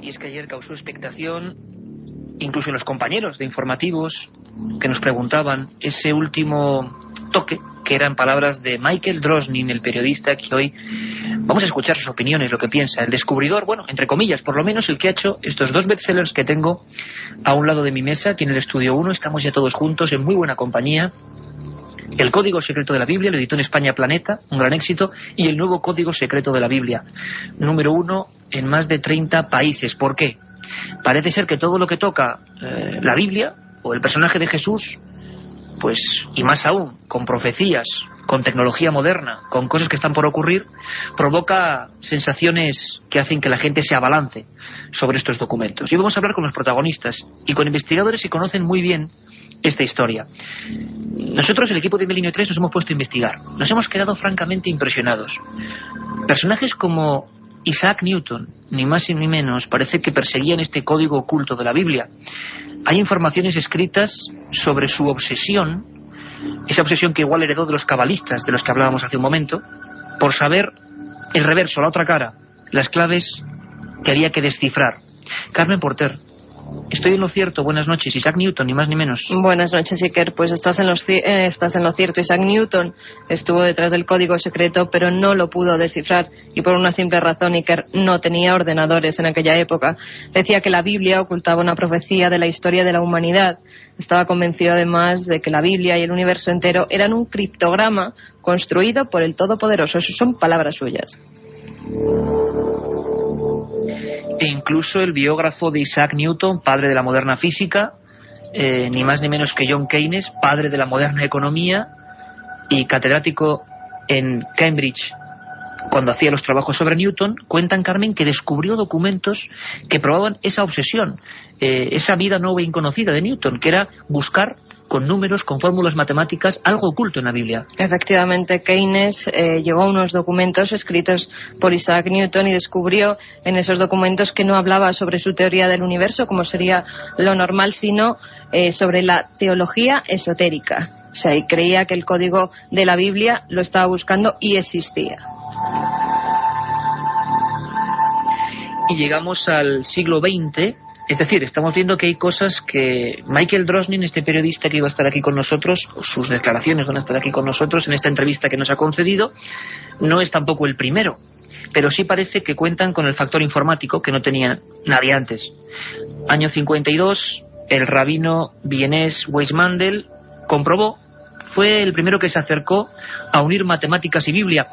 Y es que ayer causó expectación, incluso en los compañeros de informativos que nos preguntaban, ese último toque, que eran palabras de Michael Drosnin, el periodista que hoy vamos a escuchar sus opiniones, lo que piensa, el descubridor, bueno, entre comillas, por lo menos el que ha hecho estos dos bestsellers que tengo a un lado de mi mesa, aquí en el Estudio 1, estamos ya todos juntos en muy buena compañía. El Código Secreto de la Biblia, lo editó en España Planeta, un gran éxito, y el nuevo Código Secreto de la Biblia, número 1 en más de 30 países. ¿Por qué? Parece ser que todo lo que toca la Biblia, o el personaje de Jesús, pues, y más aún, con profecías, con tecnología moderna, con cosas que están por ocurrir, provoca sensaciones que hacen que la gente se abalance sobre estos documentos. Y vamos a hablar con los protagonistas y con investigadores que conocen muy bien esta historia. Nosotros, el equipo de Milenio 3, nos hemos puesto a investigar. Nos hemos quedado francamente impresionados. Personajes como Isaac Newton, ni más ni menos, parece que perseguían este código oculto de la Biblia. Hay informaciones escritas sobre su obsesión, esa obsesión que igual heredó de los cabalistas, de los que hablábamos hace un momento, por saber el reverso, la otra cara, las claves que había que descifrar. Carmen Porter, estoy en lo cierto. Buenas noches. Isaac Newton, ni más ni menos. Buenas noches, Iker. Pues estás en lo cierto. Isaac Newton estuvo detrás del código secreto, pero no lo pudo descifrar. Y por una simple razón, Iker, no tenía ordenadores en aquella época. Decía que la Biblia ocultaba una profecía de la historia de la humanidad. Estaba convencido además de que la Biblia y el universo entero eran un criptograma construido por el Todopoderoso. Esas son palabras suyas. E incluso el biógrafo de Isaac Newton, padre de la moderna física, ni más ni menos que John Keynes, padre de la moderna economía y catedrático en Cambridge, cuando hacía los trabajos sobre Newton, cuentan, Carmen, que descubrió documentos que probaban esa obsesión, esa vida nueva e inconocida de Newton, que era buscar con números, con fórmulas matemáticas, algo oculto en la Biblia. Efectivamente, Keynes llevó unos documentos escritos por Isaac Newton y descubrió en esos documentos que no hablaba sobre su teoría del universo, como sería lo normal, sino sobre la teología esotérica. O sea, y creía que el código de la Biblia lo estaba buscando y existía. Y llegamos al siglo XX. Es decir, estamos viendo que hay cosas que Michael Drosnin, este periodista que iba a estar aquí con nosotros, sus declaraciones van a estar aquí con nosotros en esta entrevista que nos ha concedido, no es tampoco el primero, pero sí parece que cuentan con el factor informático que no tenía nadie antes. Año 52, el rabino vienés Weizmandel comprobó, fue el primero que se acercó a unir matemáticas y Biblia.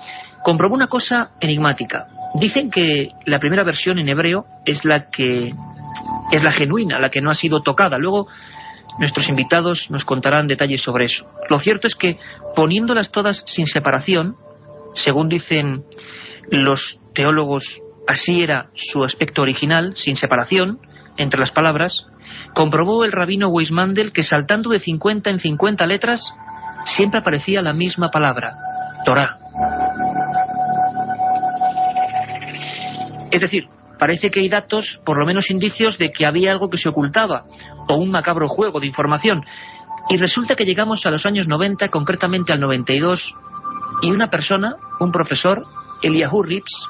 Comprobó una cosa enigmática. Dicen que la primera versión en hebreo es la genuina, la que no ha sido tocada. Luego nuestros invitados nos contarán detalles sobre eso. Lo cierto es que poniéndolas todas sin separación, según dicen los teólogos, así era su aspecto original, sin separación entre las palabras, comprobó el rabino Weizmandel que saltando de 50 en 50 letras siempre aparecía la misma palabra, Torá. Es decir, parece que hay datos, por lo menos indicios, de que había algo que se ocultaba, o un macabro juego de información. Y resulta que llegamos a los años 90, concretamente al 92, y una persona, un profesor, Eliyahu Rips,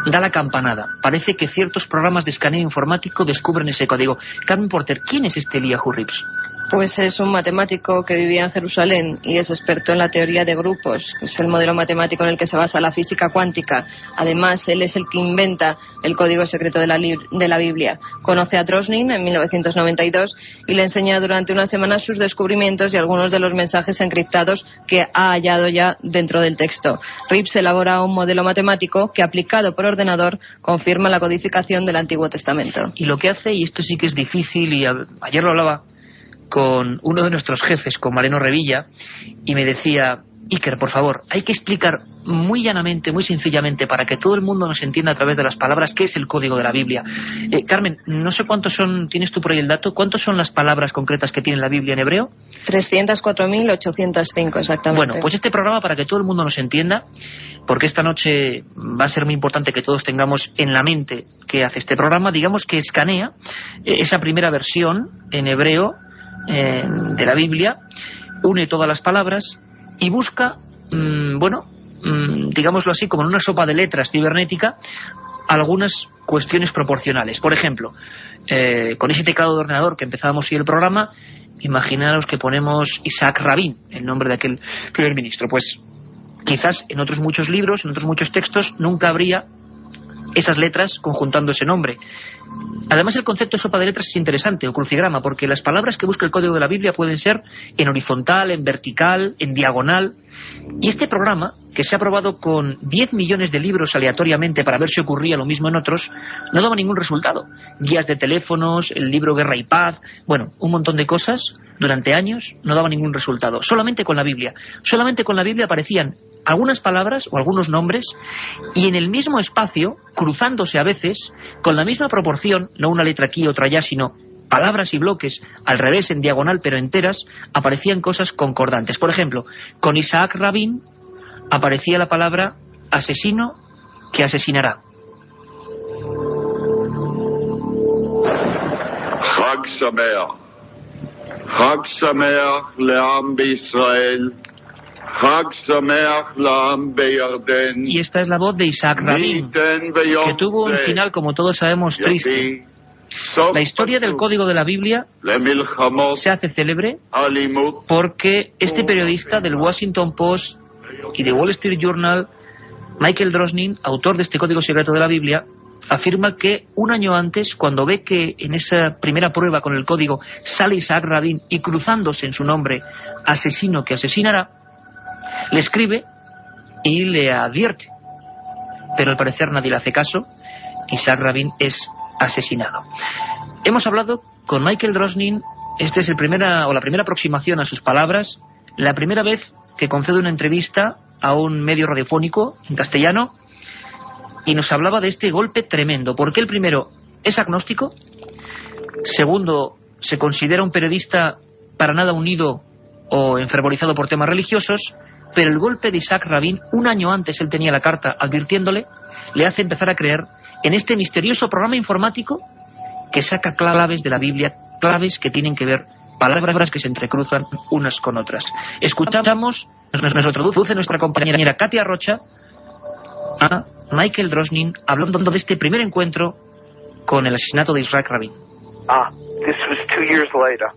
da la campanada. Parece que ciertos programas de escaneo informático descubren ese código. Carmen Porter, ¿quién es este Eliyahu Rips? Pues es un matemático que vivía en Jerusalén y es experto en la teoría de grupos, que es el modelo matemático en el que se basa la física cuántica. Además, él es el que inventa el código secreto de la Biblia. Conoce a Drosnin en 1992 y le enseña durante una semana sus descubrimientos y algunos de los mensajes encriptados que ha hallado ya dentro del texto. Rips elabora un modelo matemático que, aplicado por ordenador, confirma la codificación del Antiguo Testamento. Y lo que hace, y esto sí que es difícil, y ayer lo hablaba con uno de nuestros jefes, con Mariano Revilla, y me decía, Iker, por favor, hay que explicar muy llanamente, muy sencillamente, para que todo el mundo nos entienda a través de las palabras, qué es el código de la Biblia. Carmen, no sé cuántos son, ¿tienes tú por ahí el dato? ¿Cuántos son las palabras concretas que tiene la Biblia en hebreo? 304.805, exactamente. Bueno, pues este programa, para que todo el mundo nos entienda, porque esta noche va a ser muy importante que todos tengamos en la mente qué hace este programa, digamos que escanea esa primera versión en hebreo de la Biblia, une todas las palabras y busca, digámoslo así, como en una sopa de letras cibernética, algunas cuestiones proporcionales. Por ejemplo, con ese teclado de ordenador que empezábamos hoy el programa, imaginaros que ponemos Isaac Rabin, el nombre de aquel primer ministro. Pues quizás en otros muchos libros, en otros muchos textos, nunca habría esas letras conjuntando ese nombre. Además, el concepto de sopa de letras es interesante, o crucigrama, porque las palabras que busca el código de la Biblia pueden ser en horizontal, en vertical, en diagonal. Y este programa, que se ha probado con 10 millones de libros aleatoriamente para ver si ocurría lo mismo en otros, no daba ningún resultado. Guías de teléfonos, el libro Guerra y Paz, bueno, un montón de cosas, durante años no daba ningún resultado. Solamente con la Biblia. Solamente con la Biblia aparecían algunas palabras o algunos nombres, y en el mismo espacio, cruzándose a veces, con la misma proporción, no una letra aquí, otra allá, sino palabras y bloques al revés, en diagonal, pero enteras, aparecían cosas concordantes. Por ejemplo, con Isaac Rabin aparecía la palabra asesino que asesinará. Chag Sameach. Chag Sameach le'am B'Israel. Chag Sameach le'am beYarden. Y esta es la voz de Isaac Rabin, que tuvo un final, como todos sabemos, triste. La historia del código de la Biblia se hace célebre porque este periodista del Washington Post y de Wall Street Journal, Michael Drosnin, autor de este código secreto de la Biblia, afirma que un año antes, cuando ve que en esa primera prueba con el código sale Isaac Rabin y cruzándose en su nombre asesino que asesinará, le escribe y le advierte. Pero al parecer nadie le hace caso. Isaac Rabin es asesinado. Hemos hablado con Michael Drosnin. Esta es la primera aproximación a sus palabras, la primera vez que concede una entrevista a un medio radiofónico en castellano, y nos hablaba de este golpe tremendo, porque el primero es agnóstico, segundo, se considera un periodista para nada unido o enfervorizado por temas religiosos, pero el golpe de Isaac Rabin, un año antes él tenía la carta advirtiéndole, le hace empezar a creer en este misterioso programa informático que saca claves de la Biblia, claves que tienen que ver, palabras que se entrecruzan unas con otras. Escuchamos, nos introduce nuestra compañera Katia Rocha a Michael Drosnin hablando de este primer encuentro con el asesinato de Isaac Rabin. This was 2 years later.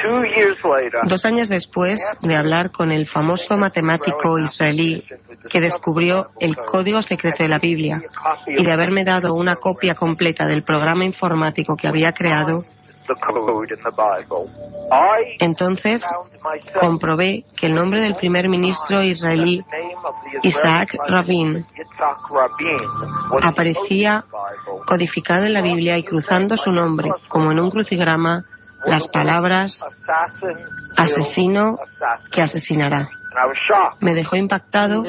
2 years later. 2 años después de hablar con el famoso matemático israelí que descubrió el código secreto de la Biblia y de haberme dado una copia completa del programa informático que había creado, entonces comprobé que el nombre del primer ministro israelí, Isaac Rabin, aparecía codificado en la Biblia y cruzando su nombre, como en un crucigrama, las palabras asesino que asesinará. Me dejó impactado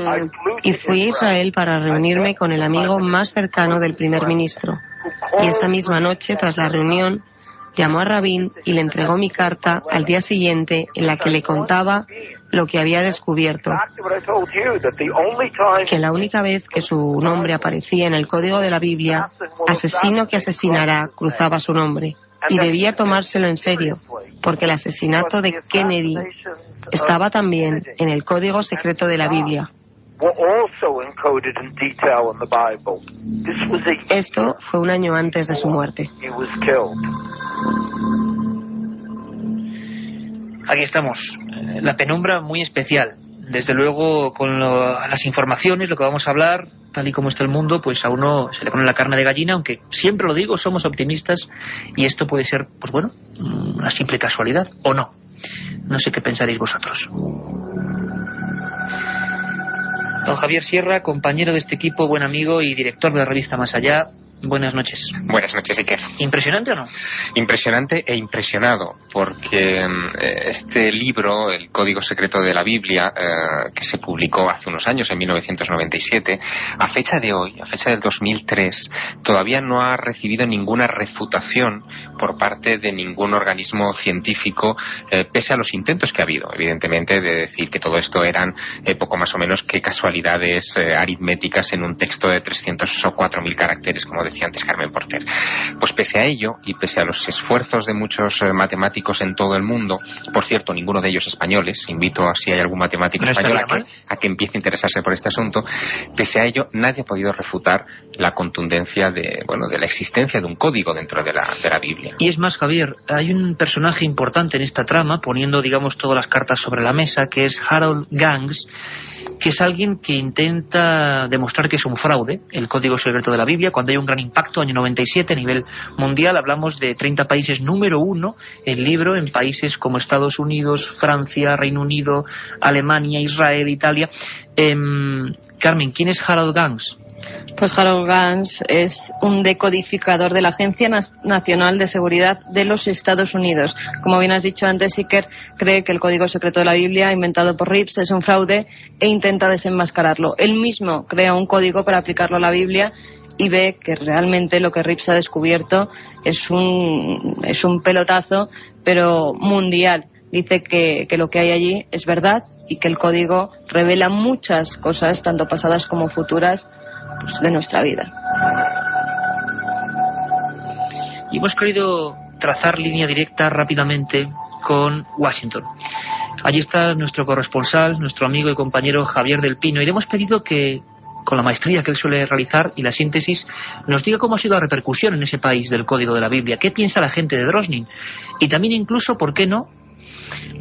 y fui a Israel para reunirme con el amigo más cercano del primer ministro. Y esa misma noche, tras la reunión, llamó a Rabin y le entregó mi carta al día siguiente, en la que le contaba lo que había descubierto, que la única vez que su nombre aparecía en el código de la Biblia, asesino que asesinará, cruzaba su nombre. Y debía tomárselo en serio, porque el asesinato de Kennedy estaba también en el código secreto de la Biblia. Esto fue un año antes de su muerte. Aquí estamos, la penumbra muy especial. Desde luego, con las informaciones, lo que vamos a hablar, tal y como está el mundo, pues a uno se le pone la carne de gallina, aunque siempre lo digo, somos optimistas y esto puede ser, pues bueno, una simple casualidad o no. No sé qué pensaréis vosotros. Don Javier Sierra, compañero de este equipo, buen amigo y director de la revista Más Allá. Buenas noches. Buenas noches, Iker. ¿Impresionante o no? Impresionante e impresionado, porque este libro, El Código Secreto de la Biblia, que se publicó hace unos años, en 1997, a fecha de hoy, a fecha del 2003, todavía no ha recibido ninguna refutación por parte de ningún organismo científico, pese a los intentos que ha habido, evidentemente, de decir que todo esto eran poco más o menos que casualidades aritméticas en un texto de 300 o 4.000 caracteres, como decía antes Carmen Porter. Pues pese a ello, y pese a los esfuerzos de muchos matemáticos en todo el mundo, por cierto, ninguno de ellos españoles, invito a si hay algún matemático español a que empiece a interesarse por este asunto, pese a ello, nadie ha podido refutar la contundencia de la existencia de un código dentro de la Biblia. Y es más, Javier, hay un personaje importante en esta trama, poniendo, digamos, todas las cartas sobre la mesa, que es Harold Gangs, que es alguien que intenta demostrar que es un fraude, el código secreto de la Biblia, cuando hay un gran impacto, año 97, a nivel mundial. Hablamos de 30 países, número 1, el libro en países como Estados Unidos, Francia, Reino Unido, Alemania, Israel, Italia. Carmen, ¿quién es Harold Gangs? Pues Harold Gangs es un decodificador de la Agencia Nacional de Seguridad de los Estados Unidos. Como bien has dicho antes, Iker cree que el código secreto de la Biblia, inventado por Rips, es un fraude e intenta desenmascararlo. Él mismo crea un código para aplicarlo a la Biblia y ve que realmente lo que Rips ha descubierto es un pelotazo, pero mundial. Dice que lo que hay allí es verdad y que el código revela muchas cosas, tanto pasadas como futuras, de nuestra vida. Y hemos querido trazar línea directa rápidamente con Washington. Allí está nuestro corresponsal, nuestro amigo y compañero Javier del Pino, y le hemos pedido que, con la maestría que él suele realizar y la síntesis, nos diga cómo ha sido la repercusión en ese país del código de la Biblia, qué piensa la gente de Drosnin, y también incluso, ¿por qué no?,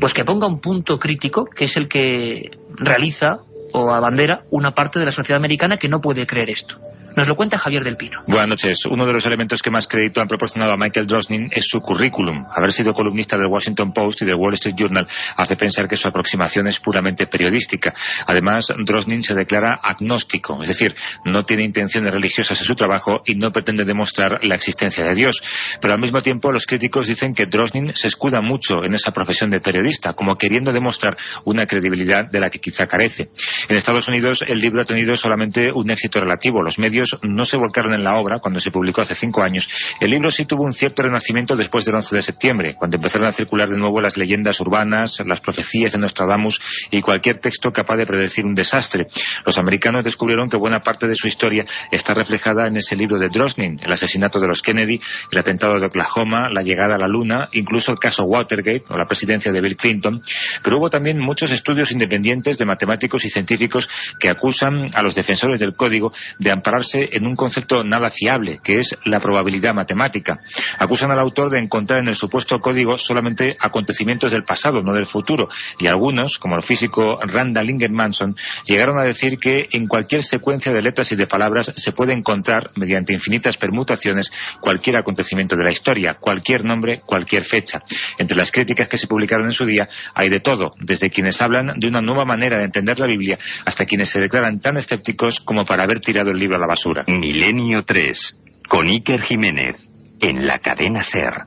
pues que ponga un punto crítico, que es el que realiza o abandera una parte de la sociedad americana que no puede creer esto. Nos lo cuenta Javier del Pino. Buenas noches. Uno de los elementos que más crédito han proporcionado a Michael Drosnin es su currículum. Haber sido columnista del Washington Post y del Wall Street Journal hace pensar que su aproximación es puramente periodística. Además, Drosnin se declara agnóstico, es decir, no tiene intenciones religiosas en su trabajo y no pretende demostrar la existencia de Dios. Pero al mismo tiempo, los críticos dicen que Drosnin se escuda mucho en esa profesión de periodista, como queriendo demostrar una credibilidad de la que quizá carece. En Estados Unidos, el libro ha tenido solamente un éxito relativo. Los medios no se volcaron en la obra cuando se publicó hace 5 años. El libro sí tuvo un cierto renacimiento después del 11 de septiembre, cuando empezaron a circular de nuevo las leyendas urbanas, las profecías de Nostradamus y cualquier texto capaz de predecir un desastre. Los americanos descubrieron que buena parte de su historia está reflejada en ese libro de Drosnin: el asesinato de los Kennedy, el atentado de Oklahoma, la llegada a la Luna, incluso el caso Watergate o la presidencia de Bill Clinton. Pero hubo también muchos estudios independientes de matemáticos y científicos que acusan a los defensores del código de ampararse en un concepto nada fiable, que es la probabilidad matemática. Acusan al autor de encontrar en el supuesto código solamente acontecimientos del pasado, no del futuro, y algunos, como el físico Randall Ingemanson, llegaron a decir que en cualquier secuencia de letras y de palabras se puede encontrar, mediante infinitas permutaciones, cualquier acontecimiento de la historia, cualquier nombre, cualquier fecha. Entre las críticas que se publicaron en su día hay de todo, desde quienes hablan de una nueva manera de entender la Biblia hasta quienes se declaran tan escépticos como para haber tirado el libro a la basura. Milenio 3, con Iker Jiménez, en la cadena SER.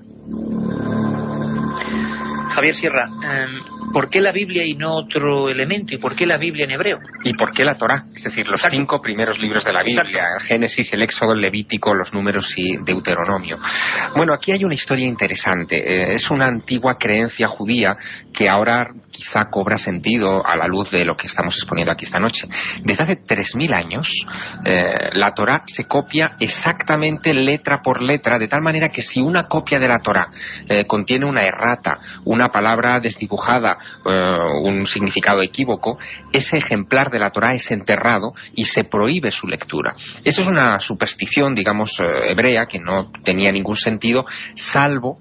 Javier Sierra, ¿por qué la Biblia y no otro elemento? ¿Y por qué la Biblia en hebreo? ¿Y por qué la Torá? Es decir, los 5 primeros libros de la Biblia: el Génesis, el Éxodo, el Levítico, los Números y Deuteronomio. Bueno, aquí hay una historia interesante. Es una antigua creencia judía que ahora quizá cobra sentido a la luz de lo que estamos exponiendo aquí esta noche. Desde hace 3000 años, la Torá se copia exactamente letra por letra, de tal manera que si una copia de la Torá contiene una errata, una palabra desdibujada, un significado equívoco, ese ejemplar de la Torá es enterrado y se prohíbe su lectura. Eso es una superstición, digamos, hebrea, que no tenía ningún sentido, salvo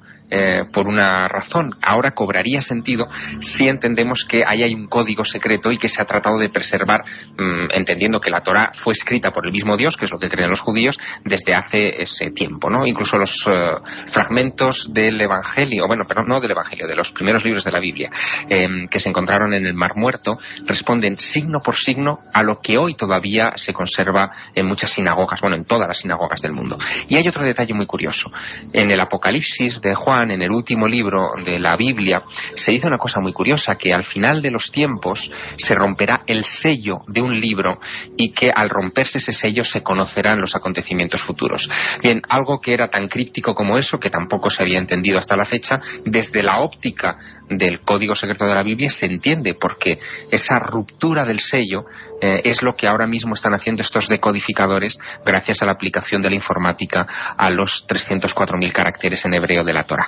por una razón. Ahora cobraría sentido si entendemos que ahí hay un código secreto y que se ha tratado de preservar, entendiendo que la Torá fue escrita por el mismo Dios, que es lo que creen los judíos, desde hace ese tiempo, ¿no? Incluso los fragmentos del Evangelio, bueno, pero no del Evangelio, de los primeros libros de la Biblia, que se encontraron en el Mar Muerto, responden signo por signo a lo que hoy todavía se conserva en muchas sinagogas, bueno, en todas las sinagogas del mundo. Y hay otro detalle muy curioso. En el Apocalipsis de Juan, Juan, en el último libro de la Biblia, se dice una cosa muy curiosa, que al final de los tiempos se romperá el sello de un libro y que al romperse ese sello se conocerán los acontecimientos futuros. Bien, algo que era tan críptico como eso, que tampoco se había entendido hasta la fecha, desde la óptica del código secreto de la Biblia se entiende, porque esa ruptura del sello es lo que ahora mismo están haciendo estos decodificadores gracias a la aplicación de la informática a los 304.000 caracteres en hebreo de la Torá.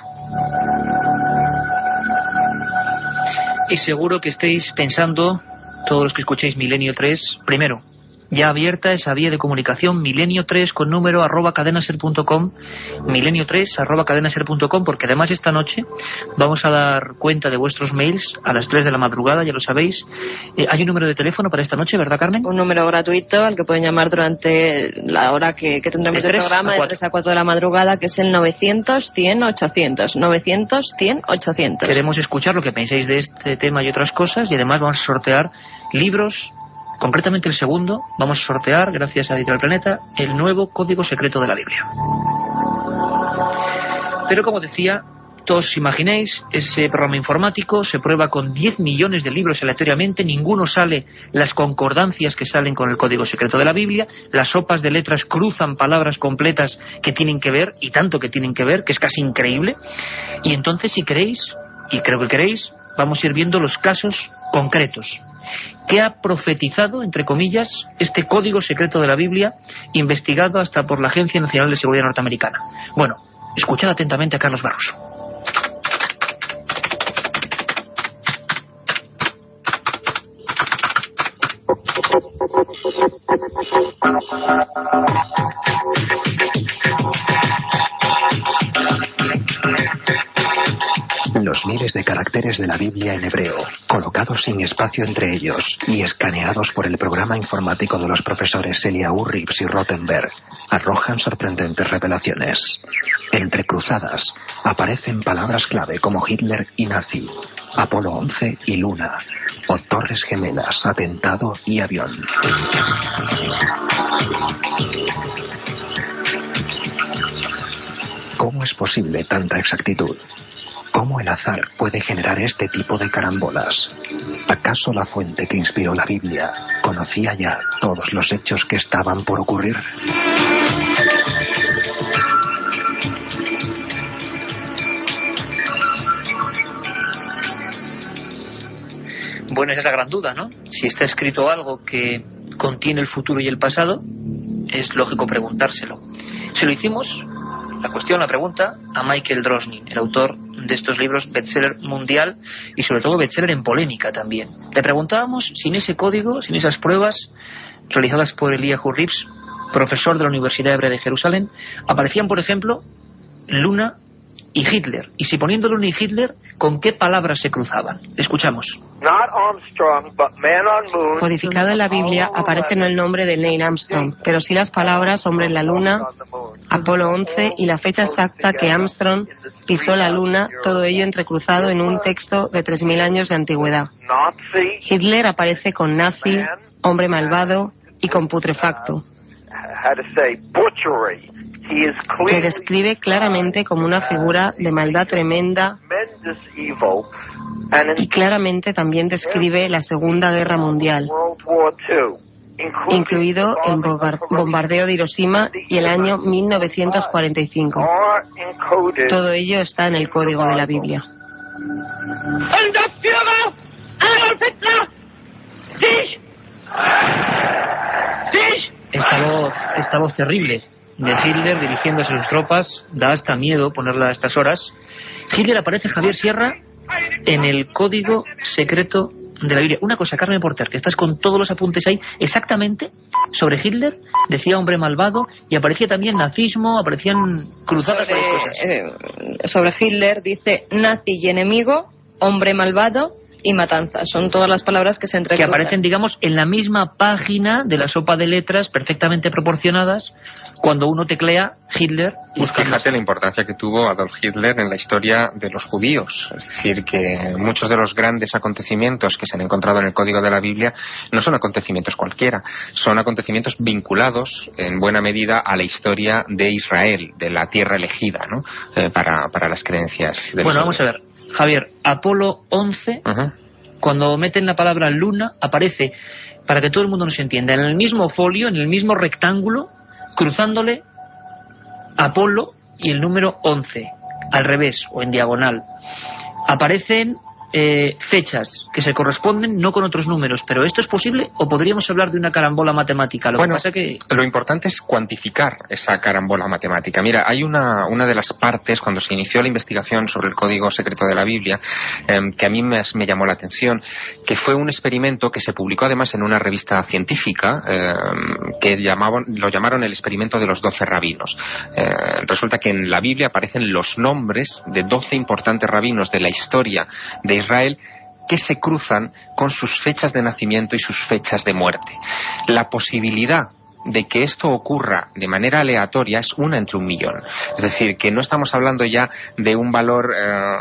Y seguro que estéis pensando, todos los que escuchéis Milenio 3, primero, ya abierta esa vía de comunicación, milenio3 con número @cadenaser.com, milenio3 @cadenaser.com, porque además esta noche vamos a dar cuenta de vuestros mails a las 3 de la madrugada, ya lo sabéis. Hay un número de teléfono para esta noche, ¿verdad, Carmen? Un número gratuito al que pueden llamar durante la hora que tendremos el programa, de 3 a 4 de la madrugada, que es el 900-100-800. 900-100-800. Queremos escuchar lo que pensáis de este tema y otras cosas, y además vamos a sortear libros. Concretamente el segundo, vamos a sortear, gracias a Editorial Planeta, el nuevo Código Secreto de la Biblia. Pero como decía, todos os imaginéis, ese programa informático se prueba con 10 millones de libros aleatoriamente, ninguno sale las concordancias que salen con el Código Secreto de la Biblia, las sopas de letras cruzan palabras completas que tienen que ver, y tanto que tienen que ver, que es casi increíble. Y entonces, si queréis, y creo que queréis, vamos a ir viendo los casos concretos. ¿Qué ha profetizado, entre comillas, este Código Secreto de la Biblia, investigado hasta por la Agencia Nacional de Seguridad Norteamericana? Bueno, escuchad atentamente a Carlos Barroso. Los miles de caracteres de la Biblia en hebreo, colocados sin espacio entre ellos y escaneados por el programa informático de los profesores Eliyahu Rives y Rothenberg, arrojan sorprendentes revelaciones. Entrecruzadas aparecen palabras clave como Hitler y nazi, Apolo 11 y luna, o torres gemelas, atentado y avión. ¿Cómo es posible tanta exactitud? ¿Cómo el azar puede generar este tipo de carambolas? ¿Acaso la fuente que inspiró la Biblia conocía ya todos los hechos que estaban por ocurrir? Bueno, esa es la gran duda, ¿no? Si está escrito algo que contiene el futuro y el pasado, es lógico preguntárselo. Se lo hicimos, la pregunta, a Michael Drosnin, el autor de estos libros bestseller mundial y sobre todo bestseller en polémica también. Le preguntábamos si en ese código, sin esas pruebas realizadas por Eliyahu Rives, profesor de la Universidad Hebrea de Jerusalén, aparecían, por ejemplo, Luna y Hitler. Y si poniendo Luna y Hitler, ¿con qué palabras se cruzaban? Escuchamos. Codificado en la Biblia aparece no el nombre de Neil Armstrong, pero sí las palabras hombre en la luna, Apolo 11 y la fecha exacta que Armstrong pisó la luna, todo ello entrecruzado en un texto de 3.000 años de antigüedad. Hitler aparece con nazi, hombre malvado y con putrefacto, que describe claramente como una figura de maldad tremenda, y claramente también describe la Segunda Guerra Mundial, incluido el bombardeo de Hiroshima y el año 1945. Todo ello está en el código de la Biblia. Esta voz terrible de Hitler dirigiéndose a sus tropas da hasta miedo ponerla a estas horas. Hitler aparece, Javier Sierra, en el Código Secreto de la Biblia. Una cosa, Carmen Porter, que estás con todos los apuntes ahí, exactamente sobre Hitler, decía hombre malvado, y aparecía también nazismo, aparecían cruzadas varias cosas. Sobre Hitler dice nazi y enemigo, hombre malvado y matanza. Son todas las palabras que se entrecruzan. Que aparecen, digamos, en la misma página de la sopa de letras, perfectamente proporcionadas, cuando uno teclea Hitler. Y fíjate la importancia que tuvo Adolf Hitler en la historia de los judíos. Es decir, que muchos de los grandes acontecimientos que se han encontrado en el Código de la Biblia no son acontecimientos cualquiera, son acontecimientos vinculados en buena medida a la historia de Israel, de la tierra elegida, ¿no? Para las creencias de los vamos a ver, Javier, Apolo 11, cuando meten la palabra luna, aparece, para que todo el mundo nos entienda, en el mismo folio, en el mismo rectángulo, cruzándole Apolo y el número 11, al revés o en diagonal. Aparecen fechas que se corresponden no con otros números, pero ¿esto es posible o podríamos hablar de una carambola matemática? Lo importante es cuantificar esa carambola matemática. Mira, hay una de las partes, cuando se inició la investigación sobre el Código Secreto de la Biblia, que a mí me llamó la atención, que fue un experimento que se publicó además en una revista científica, que lo llamaron el experimento de los 12 rabinos. Resulta que en la Biblia aparecen los nombres de 12 importantes rabinos de la historia de Israel, que se cruzan con sus fechas de nacimiento y sus fechas de muerte. La posibilidad de que esto ocurra de manera aleatoria es 1 entre 1.000.000. Es decir, que no estamos hablando ya de un valor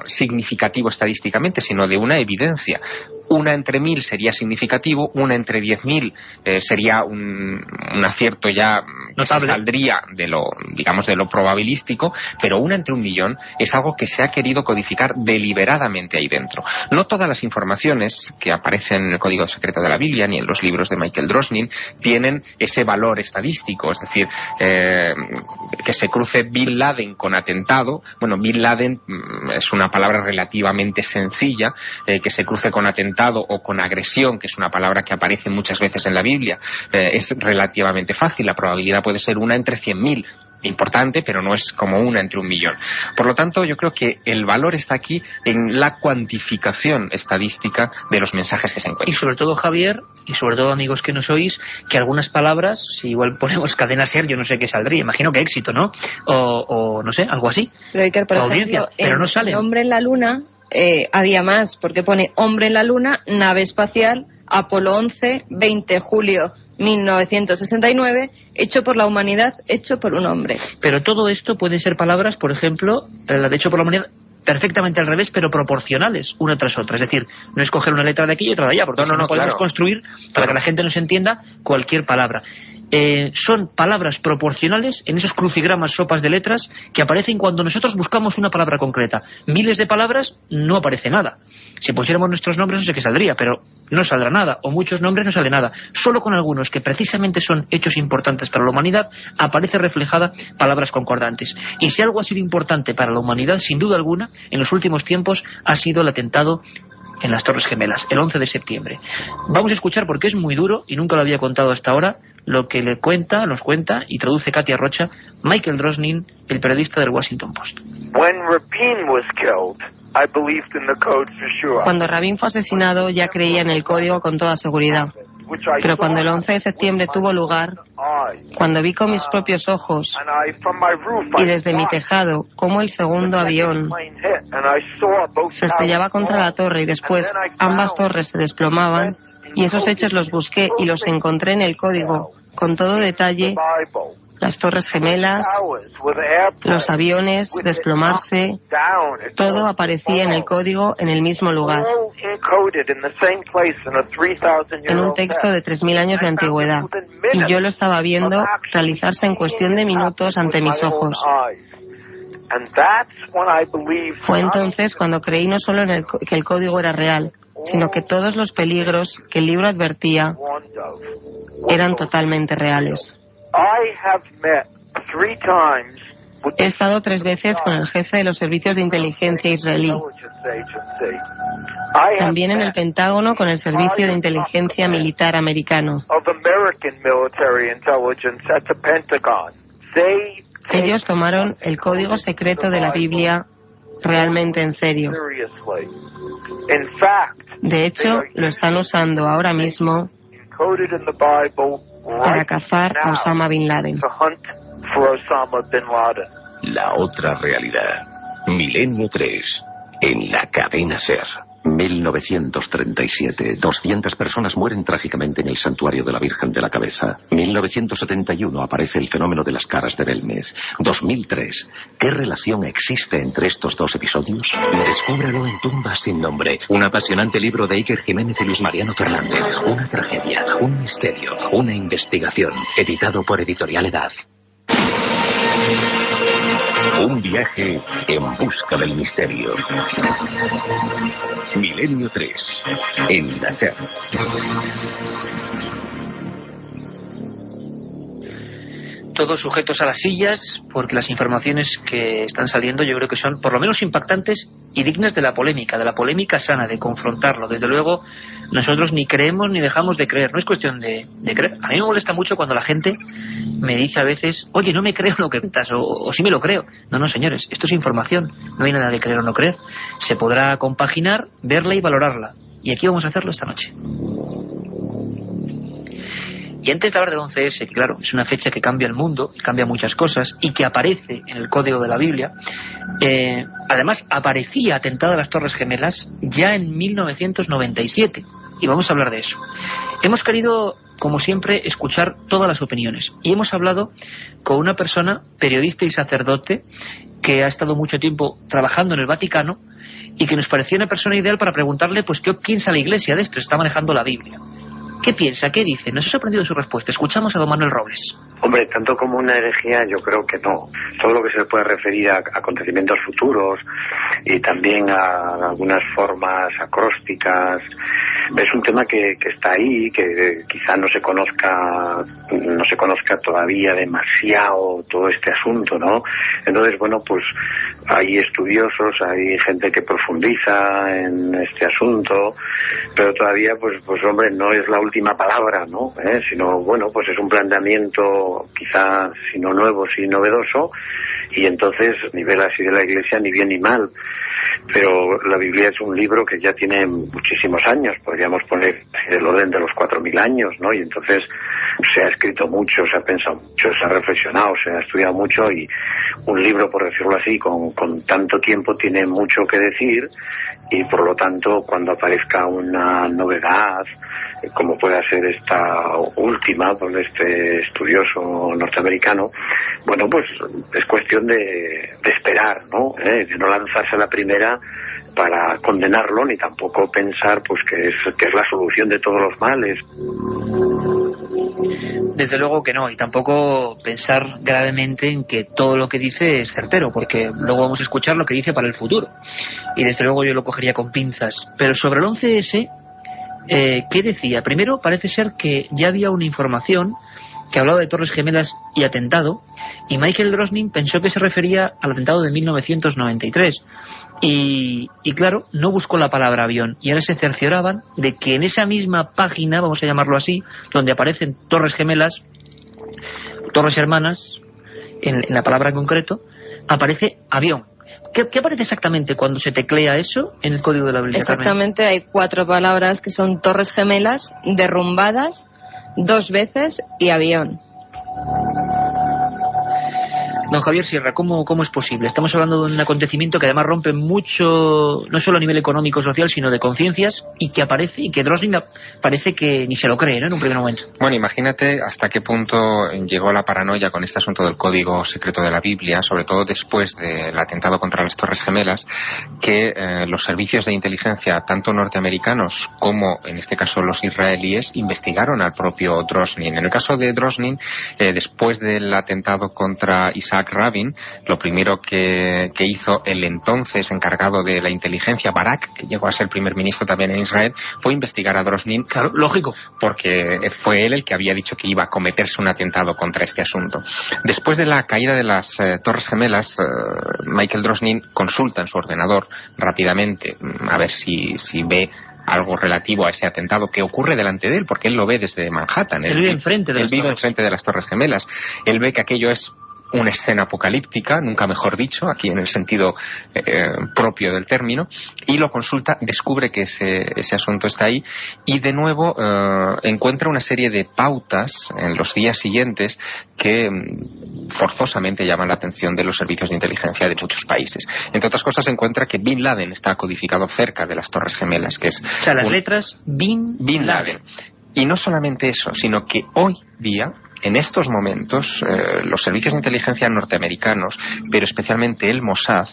significativo estadísticamente, sino de una evidencia. 1 entre 1.000 sería significativo, 1 entre 10.000 sería un acierto ya que se saldría de lo probabilístico, pero 1 entre 1.000.000 es algo que se ha querido codificar deliberadamente ahí dentro. No todas las informaciones que aparecen en el Código Secreto de la Biblia ni en los libros de Michael Drosnin tienen ese valor estadístico, es decir, que se cruce Bin Laden con atentado. Bueno, Bin Laden es una palabra relativamente sencilla, que se cruce con atentado o con agresión, que es una palabra que aparece muchas veces en la Biblia, es relativamente fácil. La probabilidad puede ser 1 entre 100.000. Importante, pero no es como 1 entre 1.000.000. Por lo tanto, yo creo que el valor está aquí en la cuantificación estadística de los mensajes que se encuentran. Y sobre todo, Javier, y sobre todo, amigos que nos oís, que algunas palabras, si igual ponemos cadena ser, yo no sé qué saldría, imagino que éxito, ¿no? O no sé, algo así. Pero Iker, por ejemplo, pero no salen. Hombre en la luna, había más, porque pone hombre en la luna, nave espacial, Apolo 11, 20 de julio 1969, hecho por la humanidad, hecho por un hombre. Pero todo esto pueden ser palabras, por ejemplo, la de hecho por la humanidad, perfectamente al revés, pero proporcionales, una tras otra. Es decir, no escoger una letra de aquí y otra de allá, porque no podemos construir, para que la gente nos entienda, cualquier palabra. Son palabras proporcionales en esos crucigramas, sopas de letras, que aparecen cuando nosotros buscamos una palabra concreta. Miles de palabras, no aparece nada. Si pusiéramos nuestros nombres no sé qué saldría, pero no saldrá nada, o muchos nombres no sale nada. Solo con algunos que precisamente son hechos importantes para la humanidad, aparece reflejada palabras concordantes. Y si algo ha sido importante para la humanidad, sin duda alguna, en los últimos tiempos, ha sido el atentado en las Torres Gemelas, el 11 de septiembre. Vamos a escuchar, porque es muy duro, y nunca lo había contado hasta ahora, lo que nos cuenta y traduce Katia Rocha, Michael Drosnin, el periodista del Washington Post. Cuando Rabin fue asesinado, ya creía en el código con toda seguridad. Pero cuando el 11 de septiembre tuvo lugar, cuando vi con mis propios ojos y desde mi tejado cómo el segundo avión se estrellaba contra la torre y después ambas torres se desplomaban, y esos hechos los busqué y los encontré en el código con todo detalle: las Torres Gemelas, los aviones desplomarse, todo aparecía en el código en el mismo lugar, en un texto de 3.000 años de antigüedad, y yo lo estaba viendo realizarse en cuestión de minutos ante mis ojos. Fue entonces cuando creí no solo que el código era real, sino que todos los peligros que el libro advertía eran totalmente reales. He estado 3 veces con el jefe de los servicios de inteligencia israelí. También en el Pentágono con el servicio de inteligencia militar americano. Ellos tomaron el código secreto de la Biblia realmente en serio. De hecho, lo están usando ahora mismo para cazar a Osama Bin Laden. La otra realidad. Milenio 3, en la cadena SER. 1937. 200 personas mueren trágicamente en el santuario de la Virgen de la Cabeza. 1971 aparece el fenómeno de las caras de Belmez. 2003. ¿Qué relación existe entre estos dos episodios? Descúbralo en Tumbas sin nombre. Un apasionante libro de Iker Jiménez y Luis Mariano Fernández. Una tragedia, un misterio, una investigación. Editado por Editorial Edad. Un viaje en busca del misterio. Milenio 3, en la SER. Todos sujetos a las sillas, porque las informaciones que están saliendo yo creo que son por lo menos impactantes y dignas de la polémica sana, de confrontarlo. Desde luego, nosotros ni creemos ni dejamos de creer, no es cuestión de creer. A mí me molesta mucho cuando la gente me dice a veces, oye, no me creo lo que cuentas, o sí me lo creo. No, señores, esto es información, no hay nada de creer o no creer. Se podrá compaginar, verla y valorarla. Y aquí vamos a hacerlo esta noche. Y antes de hablar del 11S, que claro, es una fecha que cambia el mundo, cambia muchas cosas, y que aparece en el Código de la Biblia, además aparecía atentado a las Torres Gemelas ya en 1997, y vamos a hablar de eso. Hemos querido, como siempre, escuchar todas las opiniones, y hemos hablado con una persona, periodista y sacerdote, que ha estado mucho tiempo trabajando en el Vaticano, y que nos parecía una persona ideal para preguntarle, pues, ¿qué piensa la Iglesia de esto? Está manejando la Biblia. ¿Qué piensa? ¿Qué dice? Nos ha sorprendido su respuesta. Escuchamos a don Manuel Robles. Hombre, tanto como una herejía, yo creo que no. Todo lo que se puede referir a acontecimientos futuros y también a algunas formas acrósticas, es un tema que está ahí, que quizá no se conozca todavía demasiado todo este asunto, ¿no? Entonces, bueno, pues hay estudiosos, hay gente que profundiza en este asunto, pero todavía, pues hombre, no es la última palabra, ¿no? Sino, bueno, pues es un planteamiento quizá, si no nuevo, si novedoso, y entonces, a nivel así de la Iglesia, ni bien ni mal. Pero la Biblia es un libro que ya tiene muchísimos años, podríamos poner el orden de los 4.000 años, ¿no? Y entonces se ha escrito mucho, se ha pensado mucho, se ha reflexionado, se ha estudiado mucho, y un libro, por decirlo así, con tanto tiempo tiene mucho que decir, y por lo tanto cuando aparezca una novedad, como pueda ser esta última por este estudioso norteamericano, bueno, pues es cuestión de esperar, ¿no? De no lanzarse a la primera para condenarlo, ni tampoco pensar pues que es la solución de todos los males. Desde luego que no, y tampoco pensar gravemente en que todo lo que dice es certero, porque luego vamos a escuchar lo que dice para el futuro, y desde luego yo lo cogería con pinzas. Pero sobre el 11S, ¿qué decía? Primero, parece ser que ya había una información que hablaba de Torres Gemelas y atentado, y Michael Drosnin pensó que se refería al atentado de 1993. Y claro, no buscó la palabra avión, y ahora se cercioraban de que en esa misma página, vamos a llamarlo así, donde aparecen Torres Gemelas, Torres Hermanas, en la palabra en concreto, aparece avión. ¿Qué aparece exactamente cuando se teclea eso en el Código de la Biblia? Exactamente, Carmen? Hay 4 palabras que son Torres Gemelas, derrumbadas 2 veces y avión. Don Javier Sierra, ¿cómo es posible? Estamos hablando de un acontecimiento que además rompe mucho, no solo a nivel económico, social, sino de conciencias, y que aparece, y que Drosnin parece que ni se lo cree, ¿no?, en un primer momento. Bueno, imagínate hasta qué punto llegó la paranoia con este asunto del Código Secreto de la Biblia, sobre todo después del atentado contra las Torres Gemelas, que los servicios de inteligencia, tanto norteamericanos como, en este caso, los israelíes, investigaron al propio Drosnin. En el caso de Drosnin, después del atentado contra Isaac Rabin, lo primero que hizo el entonces encargado de la inteligencia, Barak, que llegó a ser primer ministro también en Israel, fue investigar a Drosnin. Claro, lógico. Porque fue él el que había dicho que iba a cometerse un atentado contra este asunto. Después de la caída de las Torres Gemelas, Michael Drosnin consulta en su ordenador rápidamente a ver si ve algo relativo a ese atentado que ocurre delante de él, porque él lo ve desde Manhattan. Él vive enfrente de las Torres Gemelas. Él ve que aquello es una escena apocalíptica, nunca mejor dicho, aquí en el sentido propio del término, y lo consulta, descubre que ese asunto está ahí, y de nuevo encuentra una serie de pautas en los días siguientes que forzosamente llaman la atención de los servicios de inteligencia de muchos países. Entre otras cosas, encuentra que Bin Laden está codificado cerca de las Torres Gemelas, que es... O sea, las letras Bin Laden. Y no solamente eso, sino que hoy día, en estos momentos, los servicios de inteligencia norteamericanos, pero especialmente el Mossad,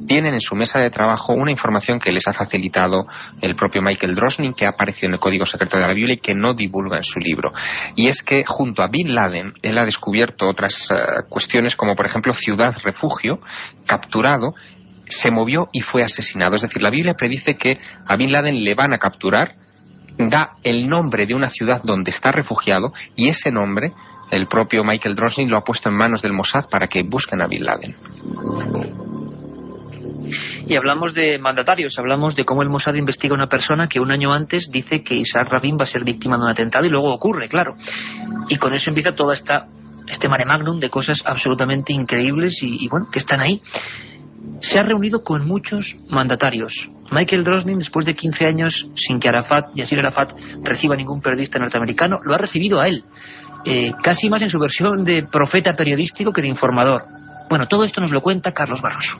tienen en su mesa de trabajo una información que les ha facilitado el propio Michael Drosnin, que ha aparecido en el Código Secreto de la Biblia y que no divulga en su libro. Y es que junto a Bin Laden, él ha descubierto otras cuestiones como, por ejemplo, ciudad refugio, capturado, se movió y fue asesinado. Es decir, la Biblia predice que a Bin Laden le van a capturar, da el nombre de una ciudad donde está refugiado, y ese nombre el propio Michael Drosnin lo ha puesto en manos del Mossad para que busquen a Bin Laden. Y hablamos de mandatarios, hablamos de cómo el Mossad investiga a una persona que un año antes dice que Isaac Rabin va a ser víctima de un atentado, y luego ocurre, claro. Y con eso empieza toda este mare magnum de cosas absolutamente increíbles y bueno, que están ahí. Se ha reunido con muchos mandatarios. Michael Drosnin, después de 15 años sin que Yasir Arafat reciba ningún periodista norteamericano, lo ha recibido a él, casi más en su versión de profeta periodístico que de informador. Bueno, todo esto nos lo cuenta Carlos Barroso.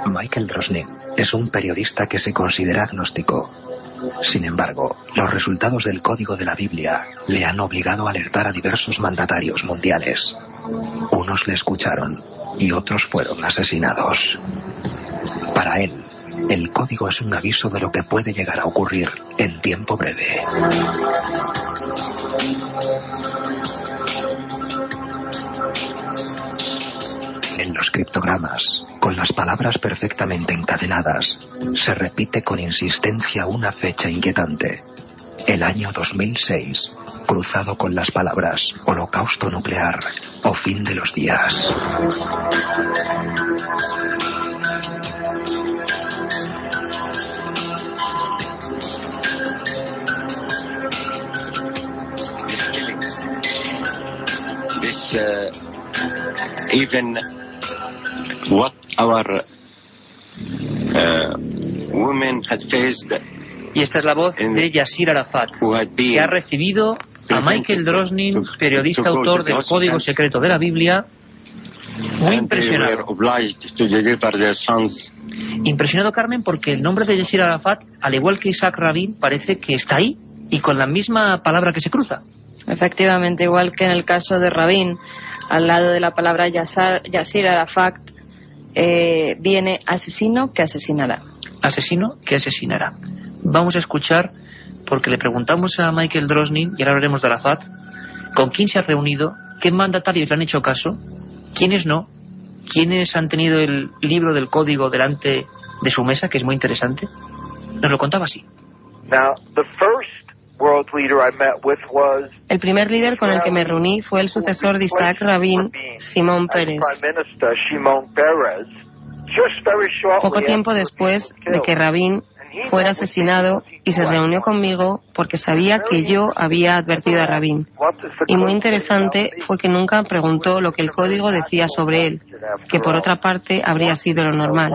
Michael Drosnin es un periodista que se considera agnóstico. Sin embargo, los resultados del Código de la Biblia le han obligado a alertar a diversos mandatarios mundiales. Unos le escucharon y otros fueron asesinados. Para él, el Código es un aviso de lo que puede llegar a ocurrir en tiempo breve. En los criptogramas, con las palabras perfectamente encadenadas, se repite con insistencia una fecha inquietante. El año 2006, cruzado con las palabras holocausto nuclear o fin de los días. Even what our women had faced. Y esta es la voz de Yasir Arafat, que ha recibido a Michael Drosnin, periodista autor del Código Secreto de la Biblia, muy impresionado. Impresionado, Carmen, porque el nombre de Yasir Arafat, al igual que Isaac Rabin, parece que está ahí y con la misma palabra que se cruza. Efectivamente, igual que en el caso de Rabin, al lado de la palabra Yasir Arafat viene asesino que asesinará. Asesino que asesinará. Vamos a escuchar, porque le preguntamos a Michael Drosnin, y ahora hablaremos de Arafat, con quién se ha reunido, qué mandatarios le han hecho caso, quiénes no, quiénes han tenido el libro del código delante de su mesa, que es muy interesante. Nos lo contaba así. El primer líder con el que me reuní fue el sucesor de Isaac Rabin, Shimon Peres. Poco tiempo después de que Rabin fuera asesinado, y se reunió conmigo porque sabía que yo había advertido a Rabin. Y muy interesante fue que nunca preguntó lo que el código decía sobre él, que por otra parte habría sido lo normal.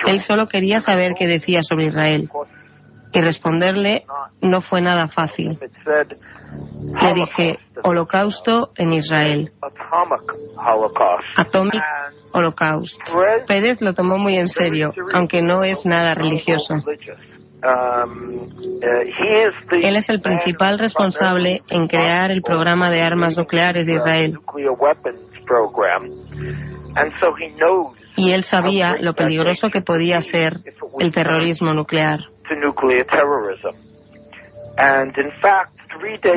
Él solo quería saber qué decía sobre Israel. Y responderle no fue nada fácil. Le dije, holocausto en Israel. Atomic Holocaust. Pérez lo tomó muy en serio, aunque no es nada religioso. Él es el principal responsable en crear el programa de armas nucleares de Israel. Y él sabía lo peligroso que podía ser el terrorismo nuclear.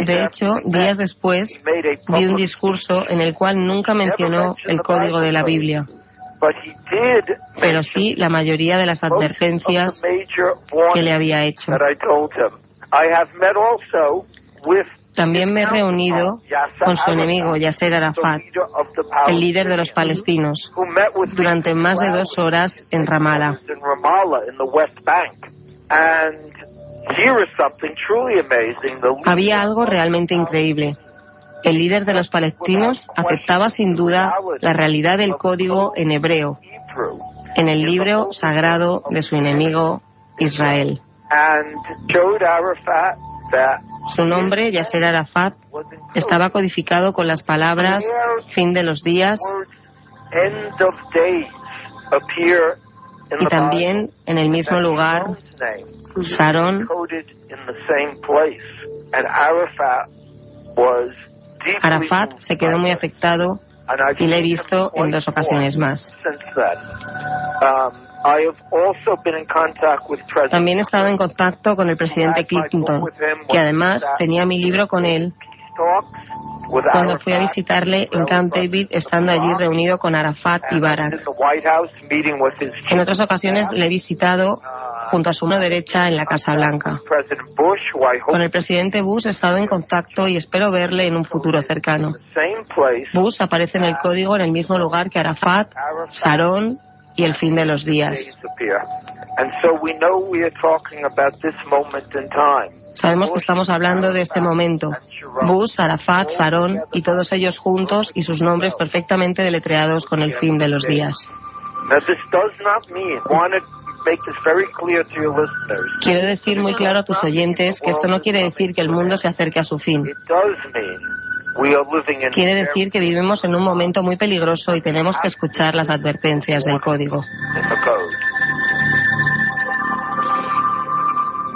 De hecho, días después, di un discurso en el cual nunca mencionó el código de la Biblia, pero sí la mayoría de las advertencias que le había hecho. También me he reunido con su enemigo, Yasser Arafat, el líder de los palestinos, durante más de 2 horas en Ramallah. Había algo realmente increíble. El líder de los palestinos aceptaba sin duda la realidad del código en hebreo, en el libro sagrado de su enemigo Israel. Su nombre, Yasser Arafat, estaba codificado con las palabras fin de los días y también en el mismo lugar Sharon. Arafat se quedó muy afectado y le he visto en 2 ocasiones más. También he estado en contacto con el presidente Clinton, que además tenía mi libro con él cuando fui a visitarle en Camp David, estando allí reunido con Arafat y Barak. En otras ocasiones le he visitado junto a su mano derecha en la Casa Blanca. Con el presidente Bush he estado en contacto y espero verle en un futuro cercano. Bush aparece en el código en el mismo lugar que Arafat, Sharon y el fin de los días. Sabemos que estamos hablando de este momento. Bush, Arafat, Sharon y todos ellos juntos y sus nombres perfectamente deletreados con el fin de los días. Quiero decir muy claro a tus oyentes que esto no quiere decir que el mundo se acerque a su fin. Quiere decir que vivimos en un momento muy peligroso y tenemos que escuchar las advertencias del código.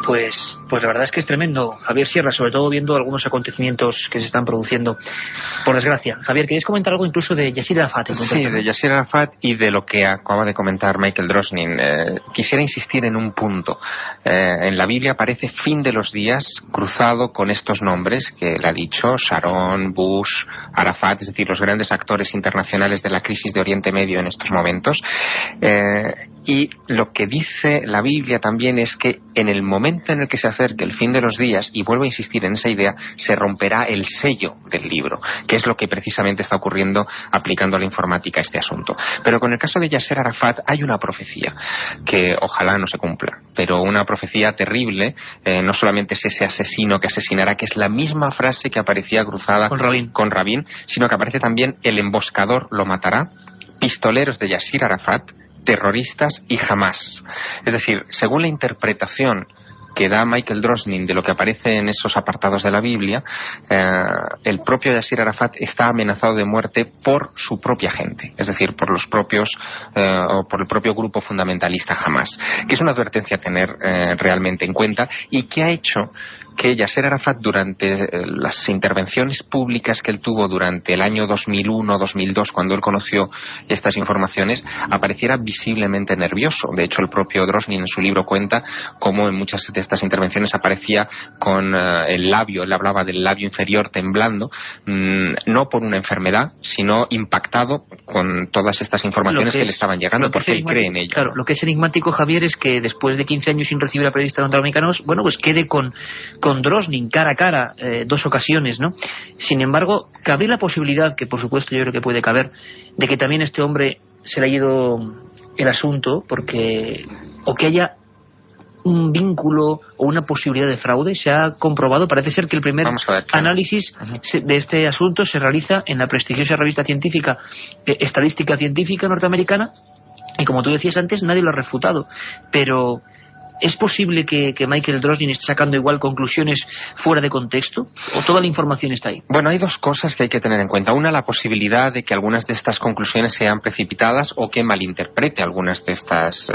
Pues la verdad es que es tremendo, Javier Sierra, sobre todo viendo algunos acontecimientos que se están produciendo, por desgracia. Javier, ¿querías comentar algo incluso de Yasser Arafat? Sí, de Yasser Arafat y de lo que acaba de comentar Michael Drosnin. Quisiera insistir en un punto. En la Biblia aparece fin de los días cruzado con estos nombres que él ha dicho, Sharon, Bush, Arafat, es decir, los grandes actores internacionales de la crisis de Oriente Medio en estos momentos. Y lo que dice la Biblia también es que en el momento en el que se acerque el fin de los días, y vuelvo a insistir en esa idea, se romperá el sello del libro, que es lo que precisamente está ocurriendo aplicando a la informática este asunto. Pero con el caso de Yasser Arafat hay una profecía que ojalá no se cumpla, pero una profecía terrible. No solamente es ese asesino que asesinará, que es la misma frase que aparecía cruzada con Rabin, sino que aparece también el emboscador lo matará, pistoleros de Yasser Arafat, terroristas y Hamas. Es decir, según la interpretación que da Michael Drosnin de lo que aparece en esos apartados de la Biblia, el propio Yasser Arafat está amenazado de muerte por su propia gente, es decir, por los propios o por el propio grupo fundamentalista Hamas, que es una advertencia a tener realmente en cuenta y que ha hecho que Yasser Arafat, durante las intervenciones públicas que él tuvo durante el año 2001-2002, cuando él conoció estas informaciones, apareciera visiblemente nervioso. De hecho, el propio Drosnin en su libro cuenta cómo en muchas de estas intervenciones aparecía con el labio, él hablaba del labio inferior temblando, no por una enfermedad, sino impactado con todas estas informaciones que le estaban llegando, porque él cree en ello. Claro, lo que es enigmático, Javier, es que después de 15 años sin recibir a periodistas norteamericanos, bueno, pues quede con Drosnin cara a cara 2 ocasiones, ¿no? Sin embargo, cabe la posibilidad, que por supuesto yo creo que puede caber, de que también este hombre se le ha ido el asunto, porque o que haya un vínculo o una posibilidad de fraude. Se ha comprobado, parece ser que el primer análisis de este asunto se realiza en la prestigiosa revista científica Estadística Científica norteamericana, y como tú decías antes, nadie lo ha refutado. Pero ¿es posible que Michael Drosnin esté sacando igual conclusiones fuera de contexto? ¿O toda la información está ahí? Bueno, hay 2 cosas que hay que tener en cuenta. Una, la posibilidad de que algunas de estas conclusiones sean precipitadas o que malinterprete algunas de estas,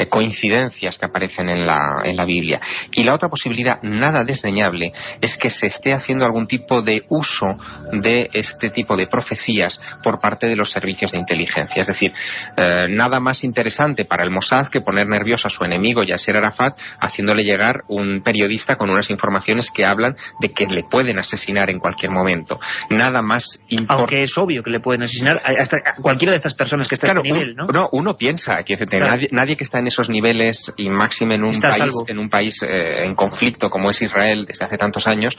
coincidencias que aparecen en la Biblia. Y la otra posibilidad, nada desdeñable, es que se esté haciendo algún tipo de uso de este tipo de profecías por parte de los servicios de inteligencia. Es decir, nada más interesante para el Mossad que poner nervioso a su enemigo Yasser Arafat, haciéndole llegar un periodista con unas informaciones que hablan de que le pueden asesinar en cualquier momento. Nada más importante. Aunque es obvio que le pueden asesinar hasta a cualquiera de estas personas que está en ese nivel, ¿no? Uno piensa que nadie que está en esos niveles, y máxime en un país en conflicto como es Israel desde hace tantos años,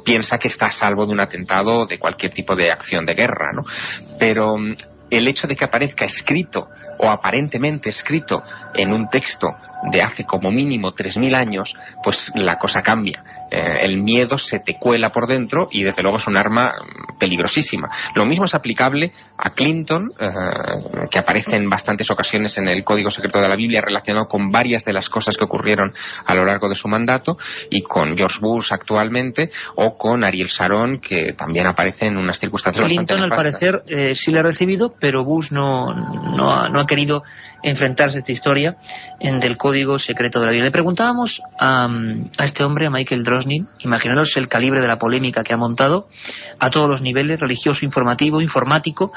piensa que está a salvo de un atentado, de cualquier tipo de acción de guerra, ¿no? Pero el hecho de que aparezca escrito o aparentemente escrito en un texto de hace como mínimo 3000 años, pues la cosa cambia. El miedo se te cuela por dentro y desde luego es un arma peligrosísima. Lo mismo es aplicable a Clinton, que aparece en bastantes ocasiones en el Código Secreto de la Biblia relacionado con varias de las cosas que ocurrieron a lo largo de su mandato, y con George Bush actualmente, o con Ariel Sharon, que también aparece en unas circunstancias Clinton, bastante nefastas. al parecer, sí le ha recibido, pero Bush no ha querido enfrentarse a esta historia del Código Secreto de la Biblia. Le preguntábamos a este hombre, a Michael Drosnin, imaginaros el calibre de la polémica que ha montado a todos los niveles, religioso, informativo, informático.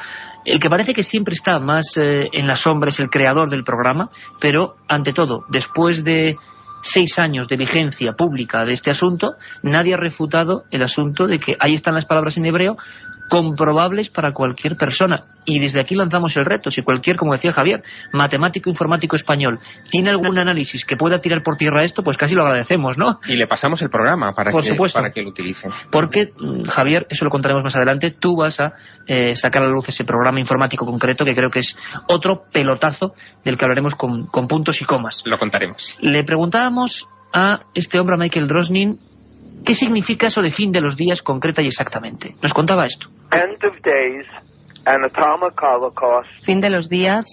El que parece que siempre está más en la sombra es el creador del programa, pero ante todo, después de 6 años de vigencia pública de este asunto, nadie ha refutado el asunto de que ahí están las palabras en hebreo comprobables para cualquier persona. Y desde aquí lanzamos el reto. Si cualquier, como decía Javier, matemático, informático español tiene algún análisis que pueda tirar por tierra esto, pues casi lo agradecemos, ¿no? Y le pasamos el programa para que lo utilicen. Porque, Javier, eso lo contaremos más adelante, tú vas a sacar a la luz ese programa informático concreto, que creo que es otro pelotazo del que hablaremos con puntos y comas. Lo contaremos. Le preguntábamos a este hombre, a Michael Drosnin, ¿qué significa eso de fin de los días concreta y exactamente? Nos contaba esto. End of days, an atomic holocaust, Fin de los días,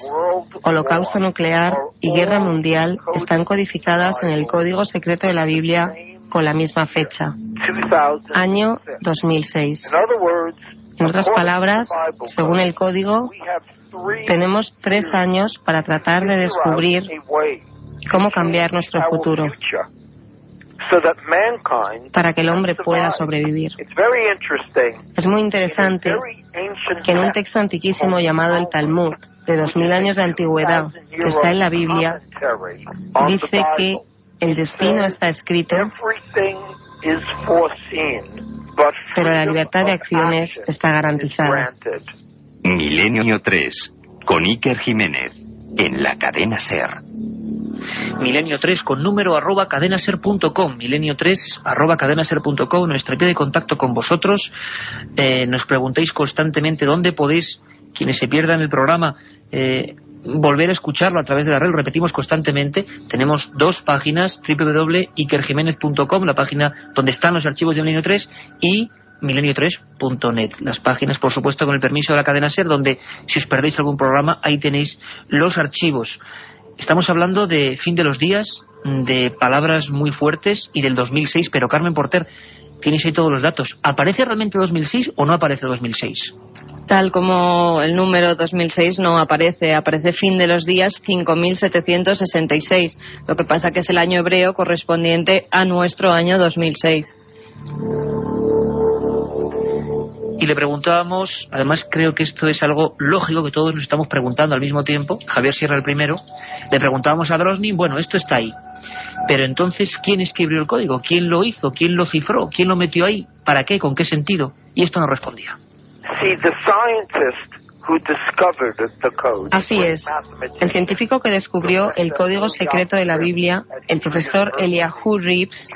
holocausto nuclear y guerra mundial están codificadas en el Código Secreto de la Biblia con la misma fecha, año 2006. En otras palabras, según el Código, tenemos 3 años para tratar de descubrir cómo cambiar nuestro futuro, para que el hombre pueda sobrevivir. Es muy interesante que en un texto antiquísimo llamado el Talmud, de 2000 años de antigüedad, que está en la Biblia, dice que el destino está escrito, pero la libertad de acciones está garantizada. Milenio 3, con Iker Jiménez, en la cadena SER. Milenio 3 con número @cadenaser.com, Milenio 3 @cadenaser.com, nuestra vía de contacto con vosotros. Nos preguntáis constantemente dónde podéis, quienes se pierdan el programa, volver a escucharlo a través de la red. Lo repetimos constantemente. Tenemos 2 páginas, www.ikerjimenez.com, la página donde están los archivos de Milenio 3, y milenio3.net, las páginas, por supuesto, con el permiso de la cadena SER, donde si os perdéis algún programa, ahí tenéis los archivos. Estamos hablando de fin de los días, de palabras muy fuertes y del 2006, pero Carmen Porter, tienes ahí todos los datos. ¿Aparece realmente 2006 o no aparece 2006? Tal como el número 2006 no aparece, aparece fin de los días 5766. Lo que pasa que es el año hebreo correspondiente a nuestro año 2006. Y le preguntábamos, además creo que esto es algo lógico que todos nos estamos preguntando al mismo tiempo, Javier Sierra el primero, le preguntábamos a Drosnin, bueno, esto está ahí, pero entonces, ¿quién escribió el código? ¿Quién lo hizo? ¿Quién lo cifró? ¿Quién lo metió ahí? ¿Para qué? ¿Con qué sentido? Y esto no respondía. Así es. El científico que descubrió el código secreto de la Biblia, el profesor Eliyahu Reeves,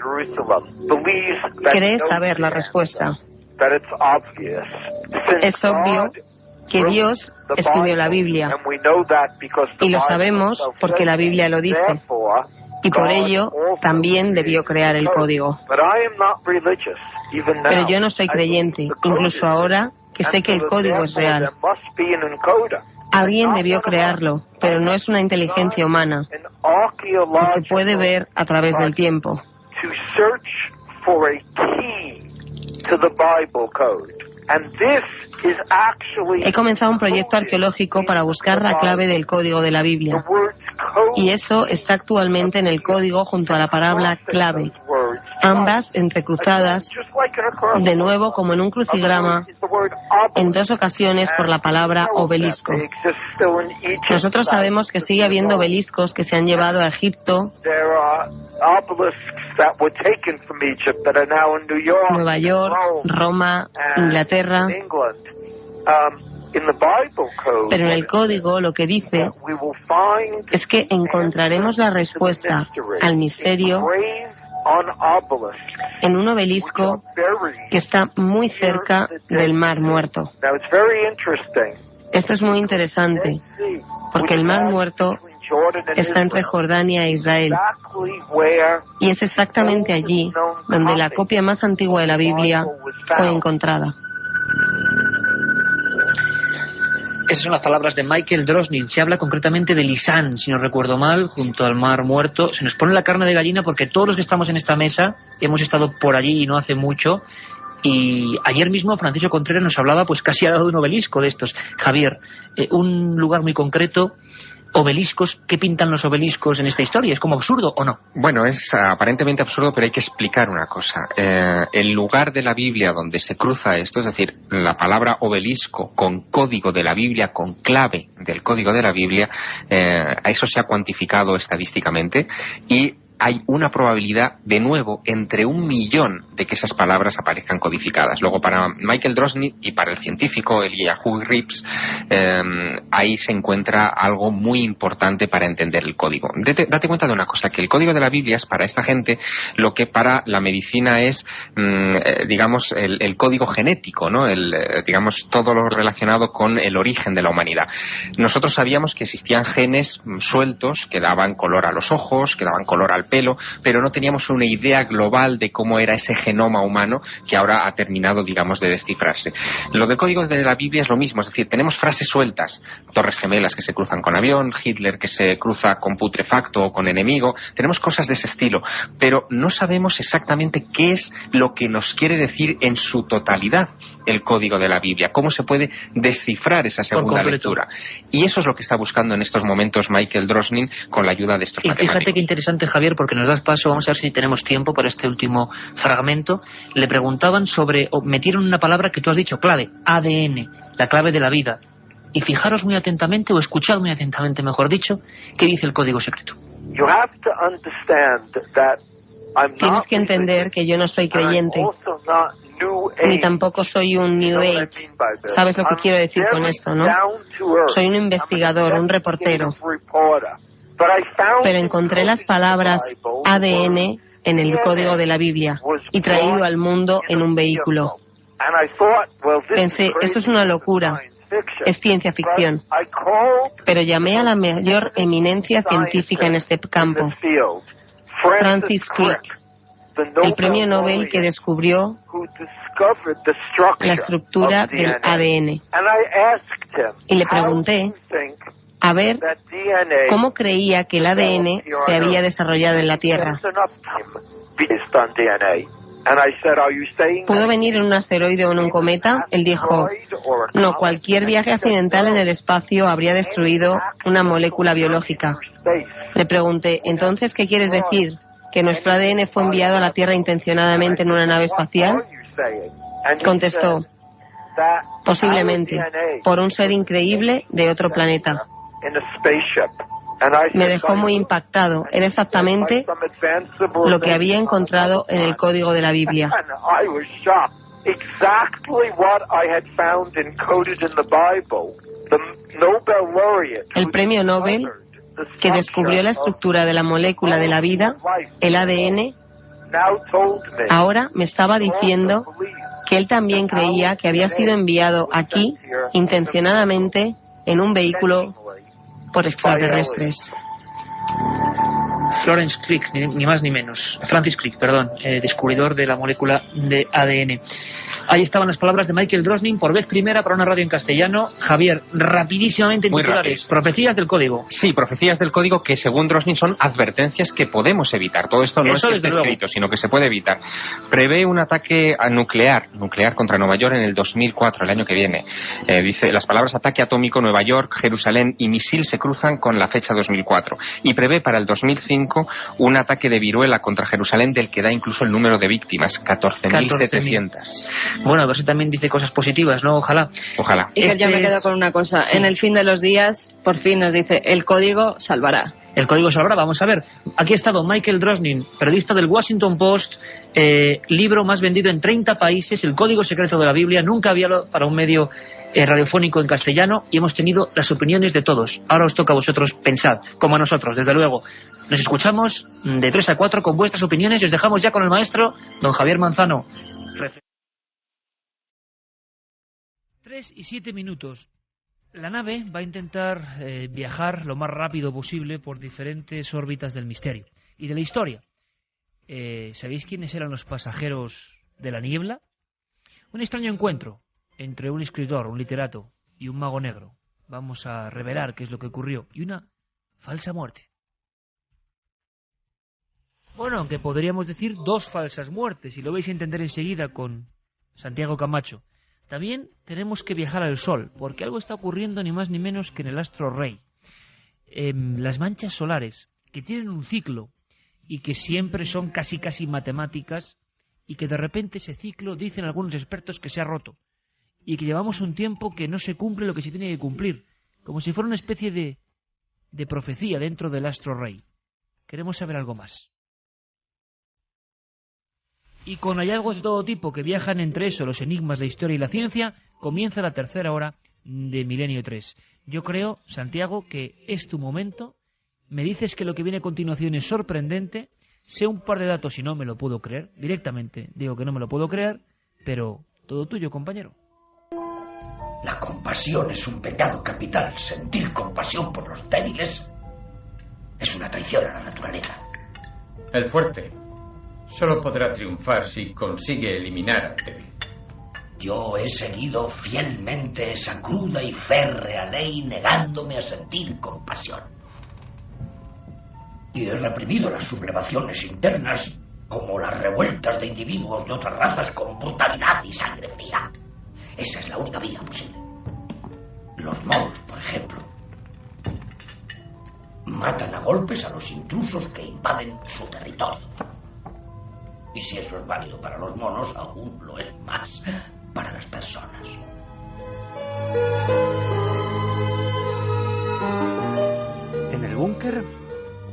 cree saber la respuesta. Es obvio que Dios escribió la Biblia, y lo sabemos porque la Biblia lo dice, y por ello también debió crear el código. Pero yo no soy creyente, incluso ahora que sé que el código es real. Alguien debió crearlo, pero no es una inteligencia humana, porque puede ver a través del tiempo. He comenzado un proyecto arqueológico para buscar la clave del código de la Biblia, y eso está actualmente en el código junto a la palabra clave. ambas entrecruzadas, de nuevo como en un crucigrama, en 2 ocasiones por la palabra obelisco. Nosotros sabemos que sigue habiendo obeliscos que se han llevado a Egipto, Nueva York, Roma, Inglaterra. Pero en el código lo que dice es que encontraremos la respuesta al misterio en un obelisco que está muy cerca del Mar Muerto. Esto es muy interesante, porque el Mar Muerto está entre Jordania e Israel, y es exactamente allí donde la copia más antigua de la Biblia fue encontrada. Esas son las palabras de Michael Drosnin. Se habla concretamente de Lisán, si no recuerdo mal, junto al Mar Muerto. Se nos pone la carne de gallina porque todos los que estamos en esta mesa hemos estado por allí y no hace mucho. Y ayer mismo Francisco Contreras nos hablaba, pues casi ha dado un obelisco de estos. Javier, un lugar muy concreto, obeliscos, ¿qué pintan los obeliscos en esta historia? ¿Es como absurdo o no? Bueno, es aparentemente absurdo, pero hay que explicar una cosa. El lugar de la Biblia donde se cruza esto, es decir, la palabra obelisco con código de la Biblia, con clave del código de la Biblia, a eso se ha cuantificado estadísticamente y hay una probabilidad, de nuevo, entre 1 millón de que esas palabras aparezcan codificadas. Luego, para Michael Drosnin y para el científico Eliyahu Rips, ahí se encuentra algo muy importante para entender el código. Date cuenta de una cosa, que el código de la Biblia es para esta gente lo que para la medicina es, digamos, el código genético, ¿no? Digamos, todo lo relacionado con el origen de la humanidad. Nosotros sabíamos que existían genes sueltos que daban color a los ojos, que daban color al pelo, pero no teníamos una idea global de cómo era ese genoma humano que ahora ha terminado, digamos, de descifrarse. Lo del código de la Biblia es lo mismo, es decir, tenemos frases sueltas, torres gemelas que se cruzan con avión, Hitler que se cruza con putrefacto o con enemigo, tenemos cosas de ese estilo, pero no sabemos exactamente qué es lo que nos quiere decir en su totalidad el código de la Biblia, cómo se puede descifrar esa segunda lectura. Y eso es lo que está buscando en estos momentos Michael Drosnin con la ayuda de estos matemáticos. Fíjate qué interesante, Javier, porque nos das paso, vamos a ver si tenemos tiempo para este último fragmento. Le preguntaban sobre, o metieron una palabra que tú has dicho, clave, ADN, la clave de la vida. Y fijaros muy atentamente, o escuchad muy atentamente, mejor dicho, qué dice el código secreto. Tienes que entender que yo no soy creyente, ni tampoco soy un New Age. ¿Sabes lo que quiero decir con esto, no? Soy un investigador, un reportero. Pero encontré las palabras ADN en el código de la Biblia y traído al mundo en un vehículo. Pensé, esto es una locura, es ciencia ficción. Pero llamé a la mayor eminencia científica en este campo, Francis Crick, el premio Nobel que descubrió la estructura del ADN. Y le pregunté a ver cómo creía que el ADN se había desarrollado en la Tierra. ¿Pudo venir en un asteroide o en un cometa? Él dijo, no, cualquier viaje accidental en el espacio habría destruido una molécula biológica. Le pregunté, ¿entonces qué quieres decir? ¿Que nuestro ADN fue enviado a la Tierra intencionadamente en una nave espacial? Contestó, posiblemente, por un ser increíble de otro planeta. Me dejó muy impactado. Era exactamente lo que había encontrado en el código de la Biblia. El premio Nobel que descubrió la estructura de la molécula de la vida, el ADN, ahora me estaba diciendo que él también creía que había sido enviado aquí intencionadamente en un vehículo por extraterrestres. Florence Crick, ni más ni menos. Francis Crick, perdón, descubridor de la molécula de ADN. Ahí estaban las palabras de Michael Drosnin por vez primera para una radio en castellano. Javier, rapidísimamente en titulares. Profecías del código. Sí, profecías del código que según Drosnin son advertencias que podemos evitar. Todo esto no es que esté escrito, sino que se puede evitar. Prevé un ataque nuclear contra Nueva York en el 2004, el año que viene. Dice, las palabras ataque atómico, Nueva York, Jerusalén y misil se cruzan con la fecha 2004. Y prevé para el 2005 2005 un ataque de viruela contra Jerusalén del que da incluso el número de víctimas, 14.700. Bueno, a ver si también dice cosas positivas, ¿no? Ojalá. Y que yo me quedo con una cosa. En el fin de los días, por fin nos dice, el código salvará. El código salvará, vamos a ver. Aquí ha estado Michael Drosnin, periodista del Washington Post, libro más vendido en 30 países, el código secreto de la Biblia. Nunca había para un medio radiofónico en castellano, y hemos tenido las opiniones de todos. Ahora os toca a vosotros pensar, como a nosotros, desde luego. Nos escuchamos de 3 a 4 con vuestras opiniones y os dejamos ya con el maestro, don Javier Manzano. 3 y 7 minutos. La nave va a intentar viajar lo más rápido posible por diferentes órbitas del misterio y de la historia. ¿Sabéis quiénes eran los pasajeros de la niebla? Un extraño encuentro entre un escritor, un literato y un mago negro. Vamos a revelar qué es lo que ocurrió. Y una falsa muerte. Bueno, aunque podríamos decir 2 falsas muertes, y lo vais a entender enseguida con Santiago Camacho. También tenemos que viajar al Sol, porque algo está ocurriendo ni más ni menos que en el astro rey. Las manchas solares, que tienen un ciclo y que siempre son casi matemáticas, y que de repente ese ciclo, dicen algunos expertos, que se ha roto, y que llevamos un tiempo que no se cumple lo que se tiene que cumplir, como si fuera una especie de profecía dentro del astro rey. Queremos saber algo más. Y con hallazgos de todo tipo que viajan entre eso, los enigmas de historia y la ciencia, comienza la tercera hora de Milenio 3. Yo creo, Santiago, que es tu momento. Me dices que lo que viene a continuación es sorprendente. Sé un par de datos y no me lo puedo creer. Directamente digo que no me lo puedo creer, pero todo tuyo, compañero. La compasión es un pecado capital. Sentir compasión por los débiles es una traición a la naturaleza. El fuerte solo podrá triunfar si consigue eliminar al débil. Yo he seguido fielmente esa cruda y férrea ley, negándome a sentir compasión. Y he reprimido las sublevaciones internas, como las revueltas de individuos de otras razas, con brutalidad y sangre fría. Esa es la única vía posible. Los monos, por ejemplo, matan a golpes a los intrusos que invaden su territorio. Y si eso es válido para los monos, aún lo es más para las personas. En el búnker,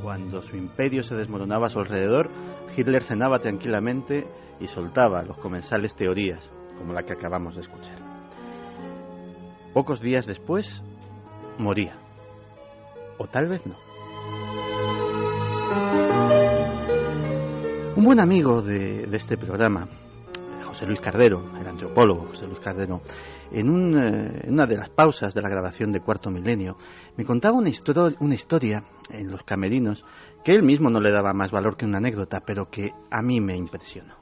cuando su imperio se desmoronaba a su alrededor, Hitler cenaba tranquilamente y soltaba los comensales teorías, como la que acabamos de escuchar. Pocos días después, moría. O tal vez no. Un buen amigo de este programa, José Luis Cardero, el antropólogo José Luis Cardero, en una de las pausas de la grabación de Cuarto Milenio, me contaba una historia en los camerinos que él mismo no le daba más valor que una anécdota, pero que a mí me impresionó.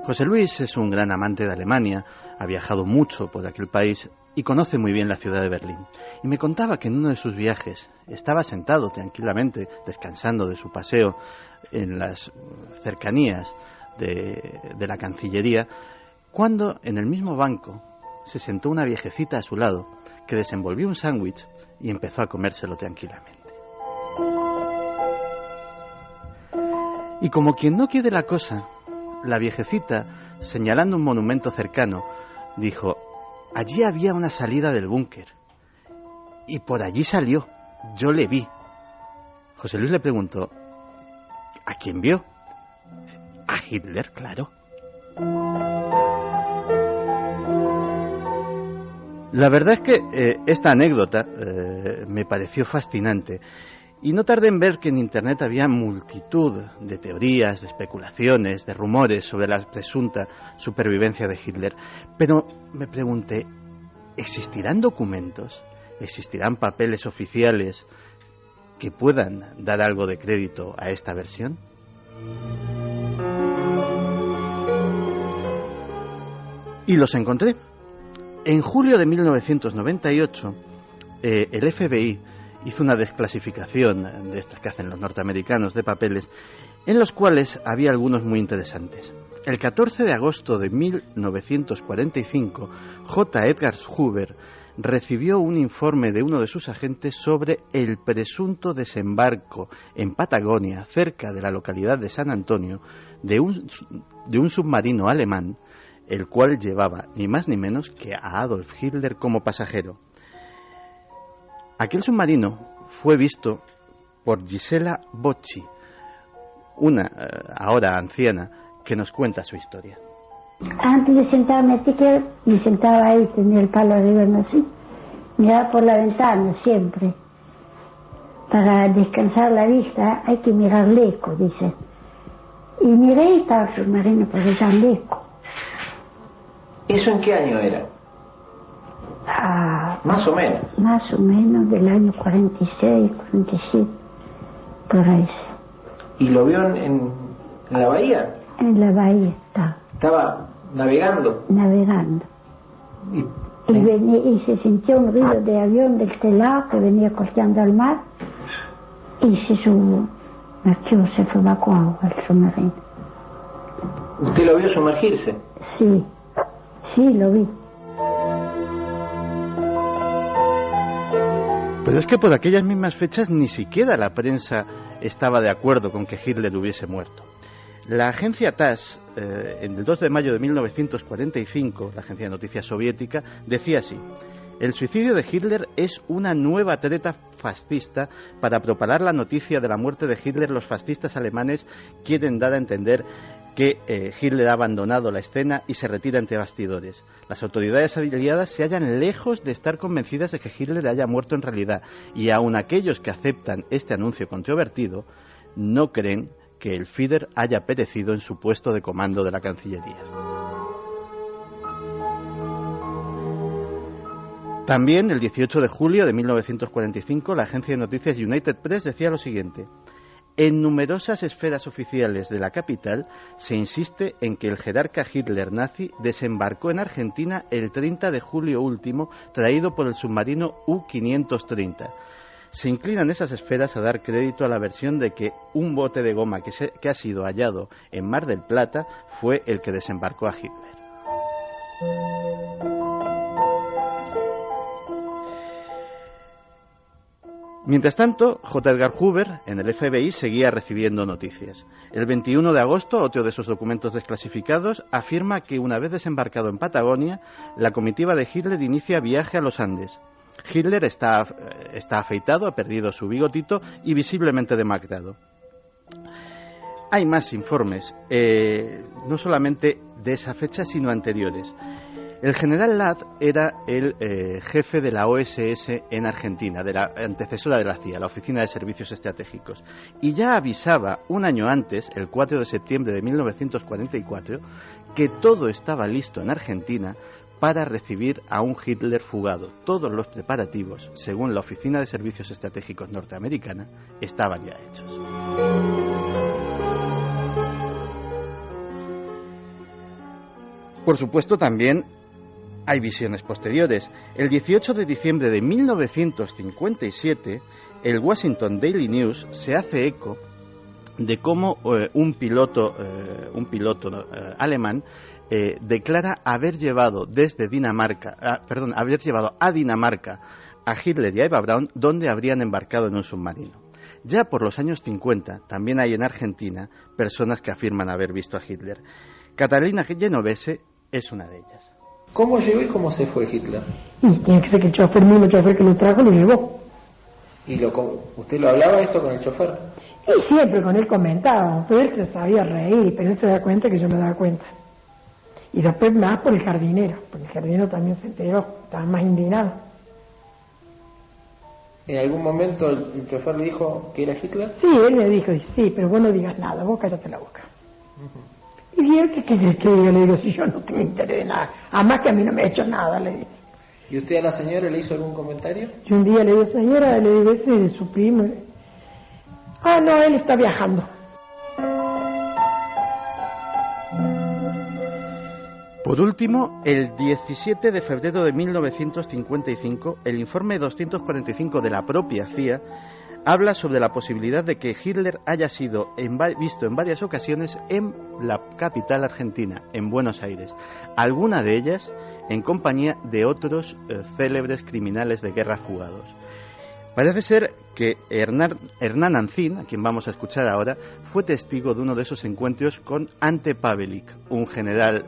José Luis es un gran amante de Alemania, ha viajado mucho por aquel país y conoce muy bien la ciudad de Berlín. Y me contaba que en uno de sus viajes estaba sentado tranquilamente, descansando de su paseo en las cercanías de la Cancillería, cuando en el mismo banco se sentó una viejecita a su lado que desenvolvió un sándwich y empezó a comérselo tranquilamente. Y como quien no quiere la cosa, la viejecita, señalando un monumento cercano, dijo: allí había una salida del búnker y por allí salió, yo le vi. José Luis le preguntó: ¿a quién vio? A Hitler, claro. La verdad es que esta anécdota me pareció fascinante y no tardé en ver que en Internet había multitud de teorías, de especulaciones, de rumores sobre la presunta supervivencia de Hitler. Pero me pregunté, ¿existirán documentos? ¿Existirán papeles oficiales que puedan dar algo de crédito a esta versión? Y los encontré. En julio de 1998, el FBI hizo una desclasificación de estas que hacen los norteamericanos de papeles, en los cuales había algunos muy interesantes. El 14 de agosto de 1945, J. Edgar Hoover recibió un informe de uno de sus agentes sobre el presunto desembarco en Patagonia, cerca de la localidad de San Antonio, de un submarino alemán, el cual llevaba ni más ni menos que a Adolf Hitler como pasajero. Aquel submarino fue visto por Gisela Bocci, una ahora anciana, que nos cuenta su historia. Antes de sentarme a tiquear, me sentaba ahí, tenía el palo arriba, no así, miraba por la ventana siempre. Para descansar la vista hay que mirar lejos, dice. Y miré y estaba el submarino por allá lejos. ¿Eso en qué año era? Más o menos. Más o menos del año 46, 47, por ahí. ¿Y lo vio en la bahía? En la bahía estaba. ¿Estaba navegando? Navegando. Y se sintió un ruido de avión del telado que venía costeando al mar y se sumergió, se fue bajo agua el submarino. ¿Usted lo vio sumergirse? Sí, sí, lo vi. Pero es que por aquellas mismas fechas ni siquiera la prensa estaba de acuerdo con que Hitler hubiese muerto. La agencia TASS, en el 2 de mayo de 1945, la agencia de noticias soviética, decía así: el suicidio de Hitler es una nueva treta fascista para propagar la noticia de la muerte de Hitler. Los fascistas alemanes quieren dar a entender que Hitler ha abandonado la escena y se retira entre bastidores. Las autoridades aliadas se hallan lejos de estar convencidas de que Hitler haya muerto en realidad, y aun aquellos que aceptan este anuncio controvertido no creen que el Führer haya perecido en su puesto de comando de la Cancillería. También, el 18 de julio de 1945, la agencia de noticias United Press decía lo siguiente: en numerosas esferas oficiales de la capital se insiste en que el jerarca Hitler nazi desembarcó en Argentina el 30 de julio último, traído por el submarino U-530. Se inclinan esas esferas a dar crédito a la versión de que un bote de goma que ha sido hallado en Mar del Plata fue el que desembarcó a Hitler. Mientras tanto, J. Edgar Hoover, en el FBI, seguía recibiendo noticias. El 21 de agosto, otro de sus documentos desclasificados afirma que una vez desembarcado en Patagonia, la comitiva de Hitler inicia viaje a los Andes. Hitler está afeitado, ha perdido su bigotito y visiblemente demacrado. Hay más informes, no solamente de esa fecha, sino anteriores. El general Ladd era el jefe de la OSS en Argentina, de la antecesora de la CIA, la Oficina de Servicios Estratégicos, y ya avisaba un año antes, el 4 de septiembre de 1944, que todo estaba listo en Argentina para recibir a un Hitler fugado. Todos los preparativos, según la Oficina de Servicios Estratégicos norteamericana, estaban ya hechos. Por supuesto, también hay visiones posteriores. El 18 de diciembre de 1957, el Washington Daily News se hace eco de cómo un piloto alemán declara haber llevado a Dinamarca a Hitler y a Eva Braun, donde habrían embarcado en un submarino. Ya por los años 50 también hay en Argentina personas que afirman haber visto a Hitler. Catalina Genovese es una de ellas. ¿Cómo llegó y cómo se fue Hitler? Y tiene que ser que el mismo chofer que lo trajo lo llevó. ¿Y usted lo hablaba esto con el chofer? Y siempre con él comentaba, pero él se sabía reír, pero él se da cuenta que yo me daba cuenta. Y después más por el jardinero, porque el jardinero también se enteró, estaba más indignado. ¿En algún momento el chofer le dijo que era Hitler? Sí, él le dijo, sí, pero vos no digas nada, vos cállate la boca. Y bien, ¿qué yo le digo? Si yo no tengo interés de nada, además que a mí no me ha hecho nada, le digo. ¿Y usted a la señora le hizo algún comentario? Yo un día le digo, señora, le digo, ese de su primo. No, él está viajando. Por último, el 17 de febrero de 1955, el informe 245 de la propia CIA habla sobre la posibilidad de que Hitler haya sido visto en varias ocasiones en la capital argentina, en Buenos Aires. Alguna de ellas en compañía de otros célebres criminales de guerra fugados. Parece ser que Hernán Ancín, a quien vamos a escuchar ahora, fue testigo de uno de esos encuentros con Ante Pavelić, un general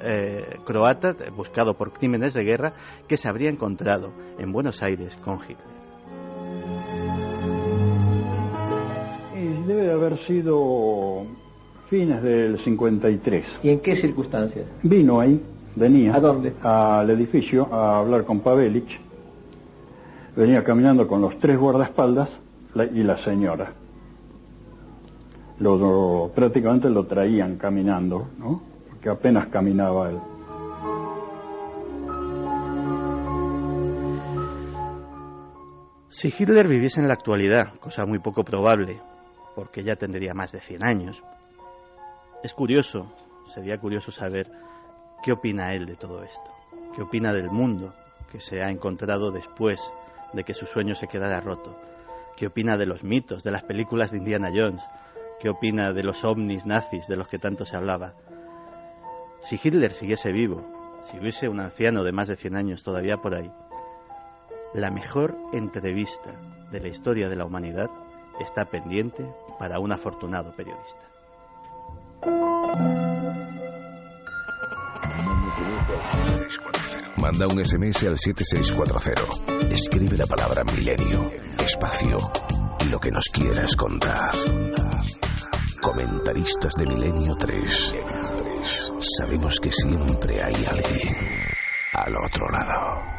croata buscado por crímenes de guerra que se habría encontrado en Buenos Aires con Hitler. Debe de haber sido fines del 53. ¿Y en qué circunstancias? Vino ahí, venía. ¿A dónde? Al edificio a hablar con Pavelić. Venía caminando con los 3 guardaespaldas y la señora. Prácticamente lo traían caminando, ¿no? Porque apenas caminaba él. Si Hitler viviese en la actualidad, cosa muy poco probable, porque ya tendría más de 100 años, sería curioso saber qué opina él de todo esto, qué opina del mundo que se ha encontrado después de que su sueño se quedara roto, qué opina de los mitos, de las películas de Indiana Jones, qué opina de los ovnis nazis de los que tanto se hablaba. Si Hitler siguiese vivo, si hubiese un anciano de más de 100 años todavía por ahí, la mejor entrevista de la historia de la humanidad está pendiente para un afortunado periodista. Manda un SMS al 7640. Escribe la palabra milenio, espacio y lo que nos quieras contar. Comentaristas de Milenio 3. Sabemos que siempre hay alguien al otro lado.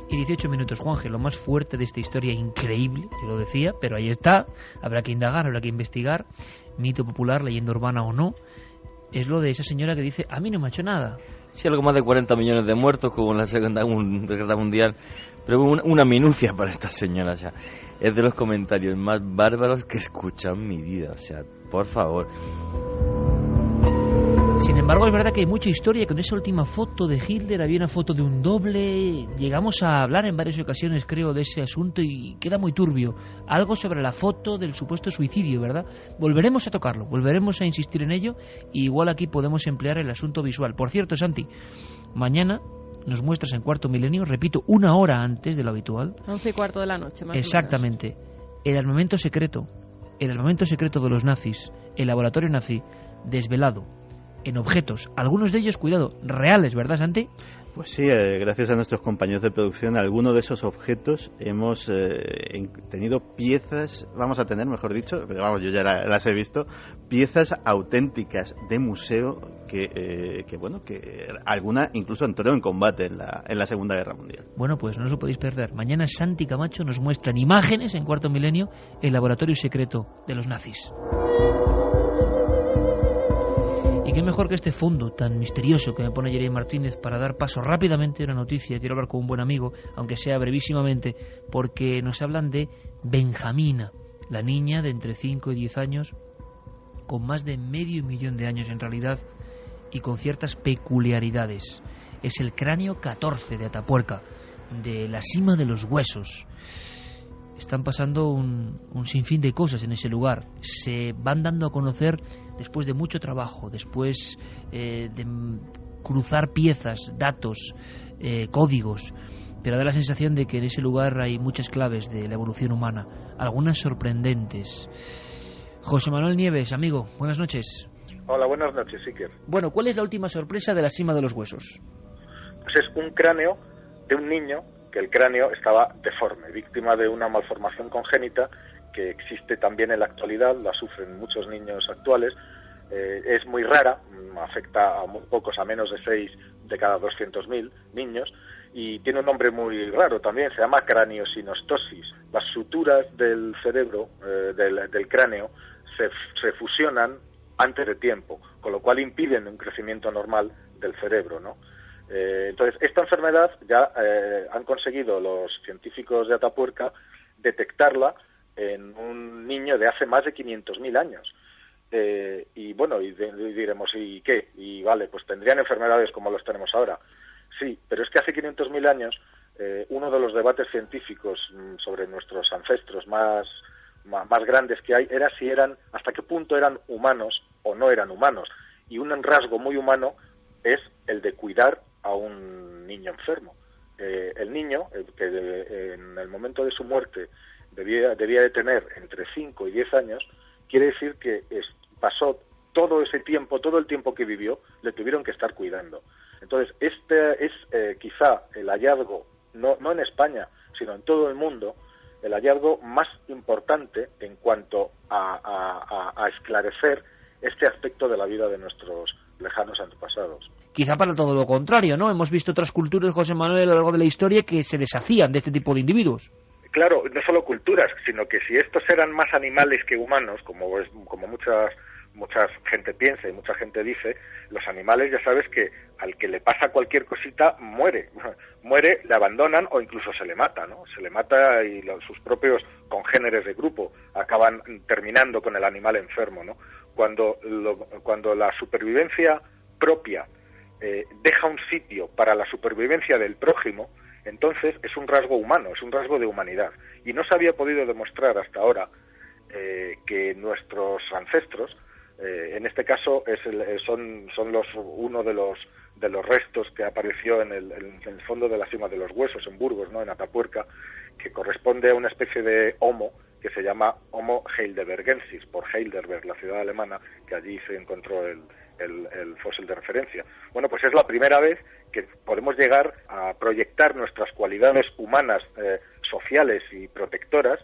Y 18 minutos, Juanje, lo más fuerte de esta historia increíble, yo lo decía, pero ahí está, habrá que indagar, habrá que investigar, mito popular, leyenda urbana o no, es lo de esa señora que dice, a mí no me ha hecho nada. Sí, algo más de 40 millones de muertos como en la Segunda Guerra Mundial, pero una minucia para esta señora, o sea, es de los comentarios más bárbaros que he escuchado en mi vida, o sea, por favor. Sin embargo, es verdad que hay mucha historia. Con esa última foto de Hitler había una foto de un doble. Llegamos a hablar en varias ocasiones, creo, de ese asunto y queda muy turbio. Algo sobre la foto del supuesto suicidio, ¿verdad? Volveremos a tocarlo, volveremos a insistir en ello. Y igual aquí podemos emplear el asunto visual. Por cierto, Santi, mañana nos muestras en Cuarto Milenio, repito, 1 hora antes de lo habitual. 11:15 de la noche, más exactamente. El armamento secreto de los nazis, el laboratorio nazi, desvelado en objetos, algunos de ellos, cuidado, reales, ¿verdad, Santi? Pues sí, gracias a nuestros compañeros de producción, algunos de esos objetos hemos tenido piezas, vamos a tener, mejor dicho, pero vamos, yo ya las he visto, piezas auténticas de museo que alguna incluso entró en combate en la Segunda Guerra Mundial. Bueno, pues no os lo podéis perder. Mañana Santi Camacho nos muestran imágenes en Cuarto Milenio, el laboratorio secreto de los nazis. Y qué mejor que este fondo tan misterioso que me pone Jeremy Martínez para dar paso rápidamente a una noticia. Quiero hablar con un buen amigo, aunque sea brevísimamente, porque nos hablan de Benjamina, la niña de entre 5 y 10 años, con más de medio millón de años en realidad, y con ciertas peculiaridades. Es el cráneo 14 de Atapuerca, de la cima de los huesos. Están pasando un sinfín de cosas en ese lugar. Se van dando a conocer después de mucho trabajo, después de cruzar piezas, datos, códigos. Pero da la sensación de que en ese lugar hay muchas claves de la evolución humana, algunas sorprendentes. José Manuel Nieves, amigo, buenas noches. Hola, buenas noches, Iker. Bueno, ¿cuál es la última sorpresa de la cima de los huesos? Pues es un cráneo de un niño que el cráneo estaba deforme, víctima de una malformación congénita que existe también en la actualidad, la sufren muchos niños actuales, es muy rara, afecta a muy pocos, a menos de 6 de cada 200.000 niños, y tiene un nombre muy raro también, se llama craniosinostosis. Las suturas del cerebro, del cráneo, se fusionan antes de tiempo, con lo cual impiden un crecimiento normal del cerebro, ¿no? Entonces, esta enfermedad ya han conseguido los científicos de Atapuerca detectarla en un niño de hace más de 500.000 años. y bueno, y diremos, ¿y qué? Y vale, pues tendrían enfermedades como los tenemos ahora. Sí, pero es que hace 500.000 años uno de los debates científicos sobre nuestros ancestros más grandes que hay era si eran, hasta qué punto eran humanos o no eran humanos. Y un rasgo muy humano es el de cuidar a un niño enfermo. El niño, que en el momento de su muerte debía de tener entre 5 y 10 años, quiere decir que pasó todo ese tiempo, todo el tiempo que vivió, le tuvieron que estar cuidando. Entonces, este es quizá el hallazgo, no en España, sino en todo el mundo, el hallazgo más importante en cuanto a esclarecer este aspecto de la vida de nuestros lejanos antepasados. Quizá para todo lo contrario, ¿no? Hemos visto otras culturas, José Manuel, a lo largo de la historia que se deshacían de este tipo de individuos. Claro, no solo culturas, sino que si estos eran más animales que humanos, como mucha gente piensa y mucha gente dice, los animales ya sabes que al que le pasa cualquier cosita muere, le abandonan o incluso se le mata, ¿no? Se le mata y sus propios congéneres de grupo acaban terminando con el animal enfermo, ¿no? Cuando la supervivencia propia deja un sitio para la supervivencia del prójimo, entonces es un rasgo humano, es un rasgo de humanidad. Y no se había podido demostrar hasta ahora que nuestros ancestros, en este caso son uno de los restos que apareció en el fondo de la cima de los huesos en Burgos, ¿no? En Atapuerca, que corresponde a una especie de homo que se llama Homo heidelbergensis, por Heidelberg, la ciudad alemana, que allí se encontró el fósil de referencia. Bueno, pues es la primera vez que podemos llegar a proyectar nuestras cualidades humanas, sociales y protectoras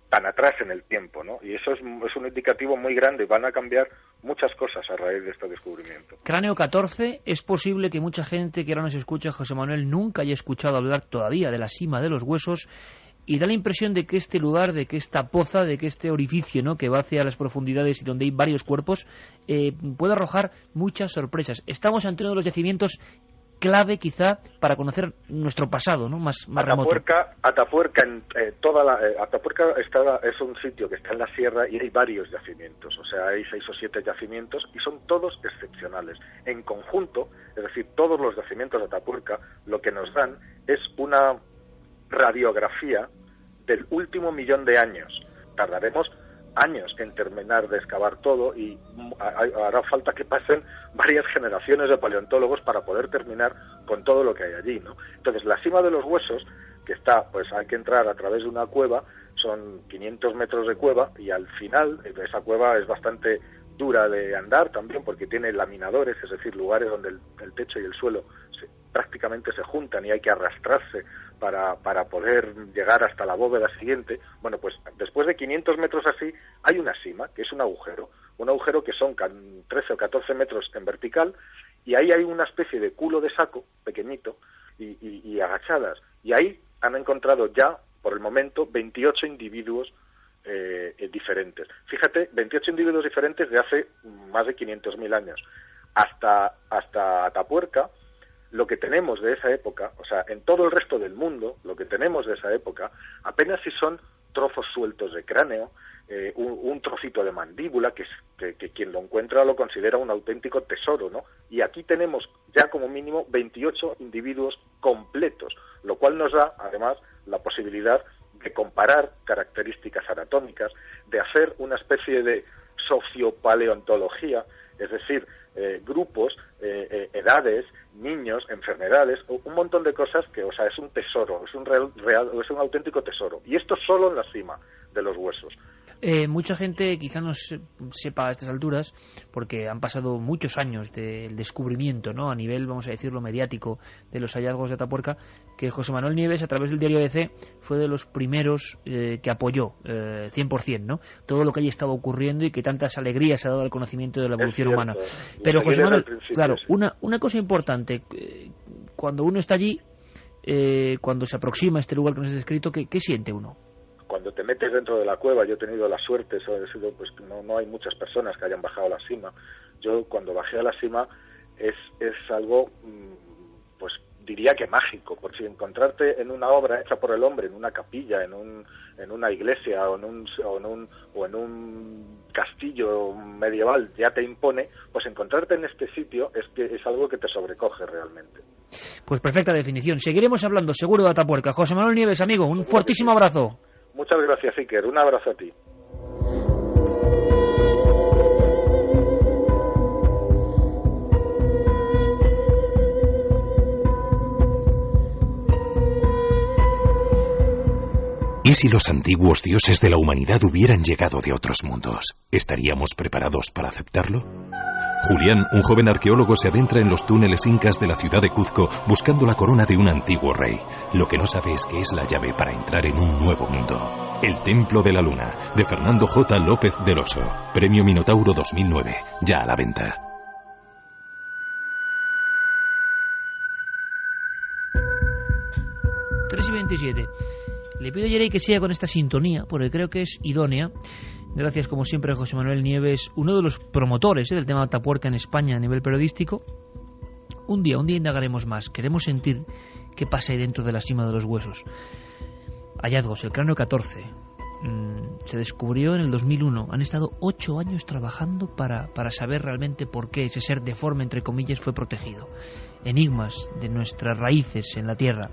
tan atrás en el tiempo, ¿no? Y eso es un indicativo muy grande. Van a cambiar muchas cosas a raíz de este descubrimiento. Cráneo 14, es posible que mucha gente que ahora nos escucha, José Manuel, nunca haya escuchado hablar todavía de la cima de los huesos, y da la impresión de que este lugar, de que esta poza, de que este orificio, ¿no?, que va hacia las profundidades y donde hay varios cuerpos, puede arrojar muchas sorpresas. Estamos ante uno de los yacimientos clave quizá para conocer nuestro pasado, ¿no?, más remoto. Atapuerca es un sitio que está en la sierra y hay varios yacimientos, o sea, hay 6 o 7 yacimientos y son todos excepcionales. En conjunto, es decir, todos los yacimientos de Atapuerca lo que nos dan es una radiografía del último 1.000.000 de años. Tardaremos años en terminar de excavar todo y hará falta que pasen varias generaciones de paleontólogos para poder terminar con todo lo que hay allí, ¿no? Entonces, la cima de los huesos, que está, pues hay que entrar a través de una cueva, son 500 metros de cueva y al final esa cueva es bastante dura de andar también porque tiene laminadores, es decir, lugares donde el techo y el suelo prácticamente se juntan y hay que arrastrarse para poder llegar hasta la bóveda siguiente. Bueno, pues después de 500 metros así hay una cima, que es un agujero que son 13 o 14 metros en vertical y ahí hay una especie de culo de saco pequeñito y agachadas. Y ahí han encontrado ya, por el momento, 28 individuos diferentes. Fíjate, 28 individuos diferentes de hace más de 500.000 años. Hasta Atapuerca, lo que tenemos de esa época, o sea, en todo el resto del mundo, lo que tenemos de esa época, apenas si son trozos sueltos de cráneo, un trocito de mandíbula, que quien lo encuentra lo considera un auténtico tesoro, ¿no? Y aquí tenemos ya como mínimo 28 individuos completos, lo cual nos da, además, la posibilidad de comparar características anatómicas, de hacer una especie de sociopaleontología, es decir, grupos, edades, niños, enfermedades, un montón de cosas que, o sea, es un tesoro, es un auténtico tesoro. Y esto solo en la cima de los huesos. Mucha gente quizá no sepa a estas alturas, porque han pasado muchos años del descubrimiento, ¿no?, a nivel, vamos a decirlo, mediático, de los hallazgos de Atapuerca, que José Manuel Nieves, a través del diario ABC, fue de los primeros que apoyó 100%, ¿no?, todo lo que allí estaba ocurriendo y que tantas alegrías ha dado al conocimiento de la evolución humana. Pero José Manuel, claro, una cosa importante, cuando uno está allí, cuando se aproxima a este lugar que nos has descrito, ¿qué siente uno? Cuando te metes dentro de la cueva, yo he tenido la suerte, pues no hay muchas personas que hayan bajado a la cima. Yo cuando bajé a la cima es algo pues diría que mágico, por si encontrarte en una obra hecha por el hombre, en una capilla, en una iglesia o en un castillo medieval ya te impone, pues encontrarte en este sitio es algo que te sobrecoge realmente. Pues perfecta definición. Seguiremos hablando seguro de Atapuerca. José Manuel Nieves, amigo, un fortísimo abrazo. Muchas gracias, Iker. Un abrazo a ti. ¿Y si los antiguos dioses de la humanidad hubieran llegado de otros mundos? ¿Estaríamos preparados para aceptarlo? Julián, un joven arqueólogo, se adentra en los túneles incas de la ciudad de Cuzco buscando la corona de un antiguo rey. Lo que no sabe es que es la llave para entrar en un nuevo mundo. El Templo de la Luna, de Fernando J. López del Oso. Premio Minotauro 2009, ya a la venta. Tres y 27. Le pido a Yerey que siga con esta sintonía, porque creo que es idónea. Gracias, como siempre, a José Manuel Nieves, uno de los promotores del tema de Atapuerca en España a nivel periodístico. Un día indagaremos más. Queremos sentir qué pasa ahí dentro de la cima de los huesos. Hallazgos, el cráneo 14. Se descubrió en el 2001. Han estado 8 años trabajando para saber realmente por qué ese ser deforme, entre comillas, fue protegido. Enigmas de nuestras raíces en la Tierra.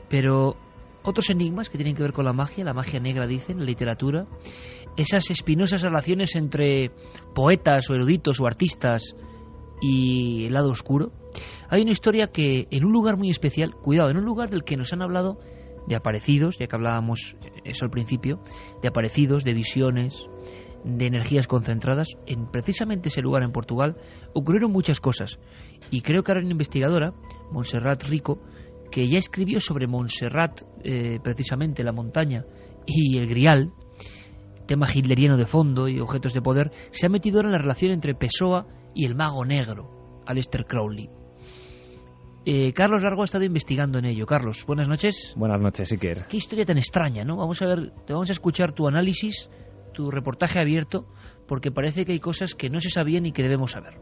Pero otros enigmas que tienen que ver con la magia negra, dicen, la literatura, esas espinosas relaciones entre poetas o eruditos o artistas y el lado oscuro. Hay una historia que en un lugar muy especial, cuidado, en un lugar del que nos han hablado de aparecidos, ya que hablábamos eso al principio, de aparecidos, de visiones, de energías concentradas, en precisamente ese lugar en Portugal ocurrieron muchas cosas. Y creo que ahora una investigadora, Montserrat Rico, que ya escribió sobre Montserrat, precisamente la montaña, y el Grial, tema hitleriano de fondo y objetos de poder, se ha metido ahora en la relación entre Pessoa y el mago negro, Aleister Crowley. Carlos Largo ha estado investigando en ello. Carlos, buenas noches. Buenas noches, Iker. Qué historia tan extraña, ¿no? Vamos a escuchar tu análisis, tu reportaje abierto, porque parece que hay cosas que no se sabían y que debemos saber.